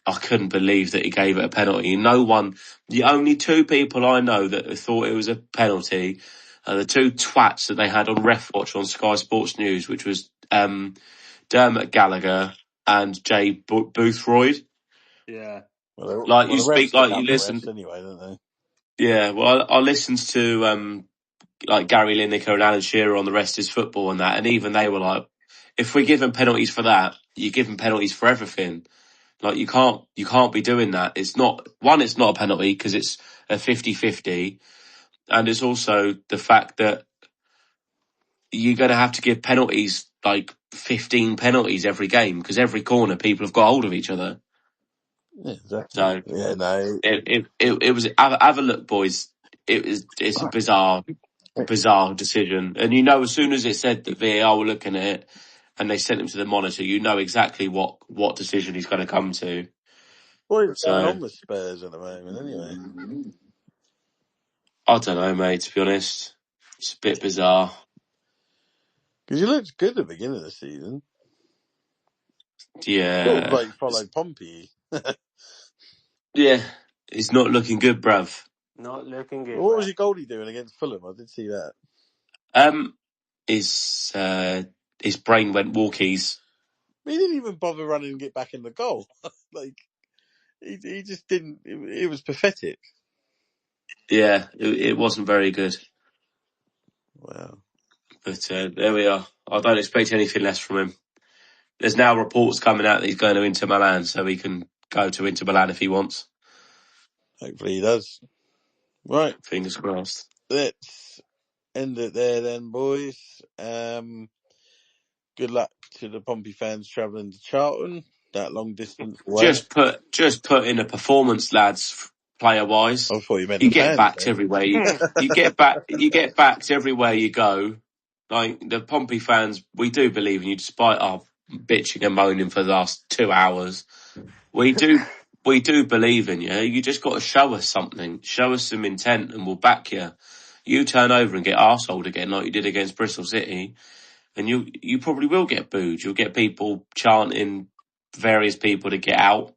I couldn't believe that he gave it a penalty. The only two people I know that thought it was a penalty are the two twats that they had on Ref Watch on Sky Sports News, which was Dermot Gallagher and Jay Boothroyd. Yeah. Well, Like, you the speak refs like pick you up the listen. refs anyway, don't they? Yeah, well, I listened to like Gary Lineker and Alan Shearer on The Rest Is Football and that, and even they were like, if we give them penalties for that, you give them penalties for everything. Like, you can't be doing that. It's not a penalty because it's a 50-50, and it's also the fact that you're going to have to give penalties, like 15 penalties every game, because every corner people have got hold of each other. Yeah, exactly. So Yeah, no. it was have a look, boys. It's a bizarre decision, and as soon as it said that VAR were looking at it and they sent him to the monitor, you know exactly what decision he's going to come to. What is going So on with Spurs at the moment, anyway? I don't know, mate. To be honest, it's a bit bizarre. Because you looked good at the beginning of the season. Sort of Yeah, like followed Pompey. yeah, it's not looking good, bruv. Not looking good. What was your goalie doing against Fulham? I did see that. His brain went walkies. He didn't even bother running and get back in the goal. Like, he just didn't. It was pathetic. Yeah, it wasn't very good. Wow. But there we are. I don't expect anything less from him. There's now reports coming out that he's going to Inter Milan, so he can go to Inter Milan if he wants. Hopefully he does. Right. Fingers crossed. Let's end it there then, boys. Good luck to the Pompey fans travelling to Charlton, that long distance away. Just put in a performance, lads. Player wise, I thought you meant you the get fans, backed then. everywhere. You get backed everywhere you go. Like the Pompey fans, we do believe in you, despite our bitching and moaning for the last 2 hours. We do believe in you. You just got to show us something, show us some intent, and we'll back you. You turn over and get arseholed again, like you did against Bristol City, and you probably will get booed. You'll get people chanting various people to get out.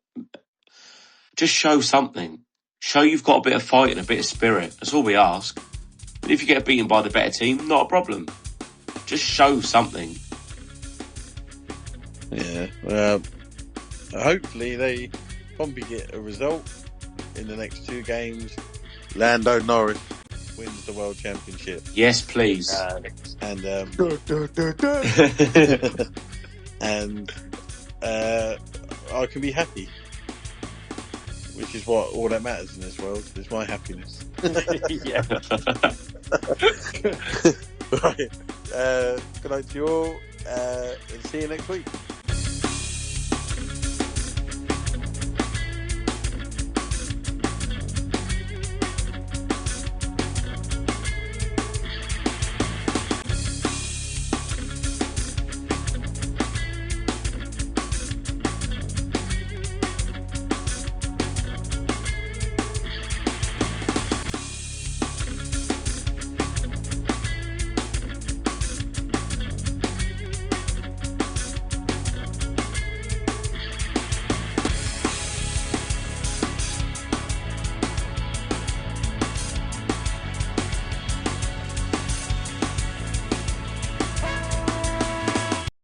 Just show something. Show you've got a bit of fight and a bit of spirit. That's all we ask. And if you get beaten by the better team, not a problem. Just show something. Yeah. Well, hopefully Pompey get a result in the next 2 games. Lando Norris wins the World Championship. Yes, please. And and I can be happy, which is what all that matters in this world. Is my happiness. Yeah. Right. Good night to you all, and see you next week.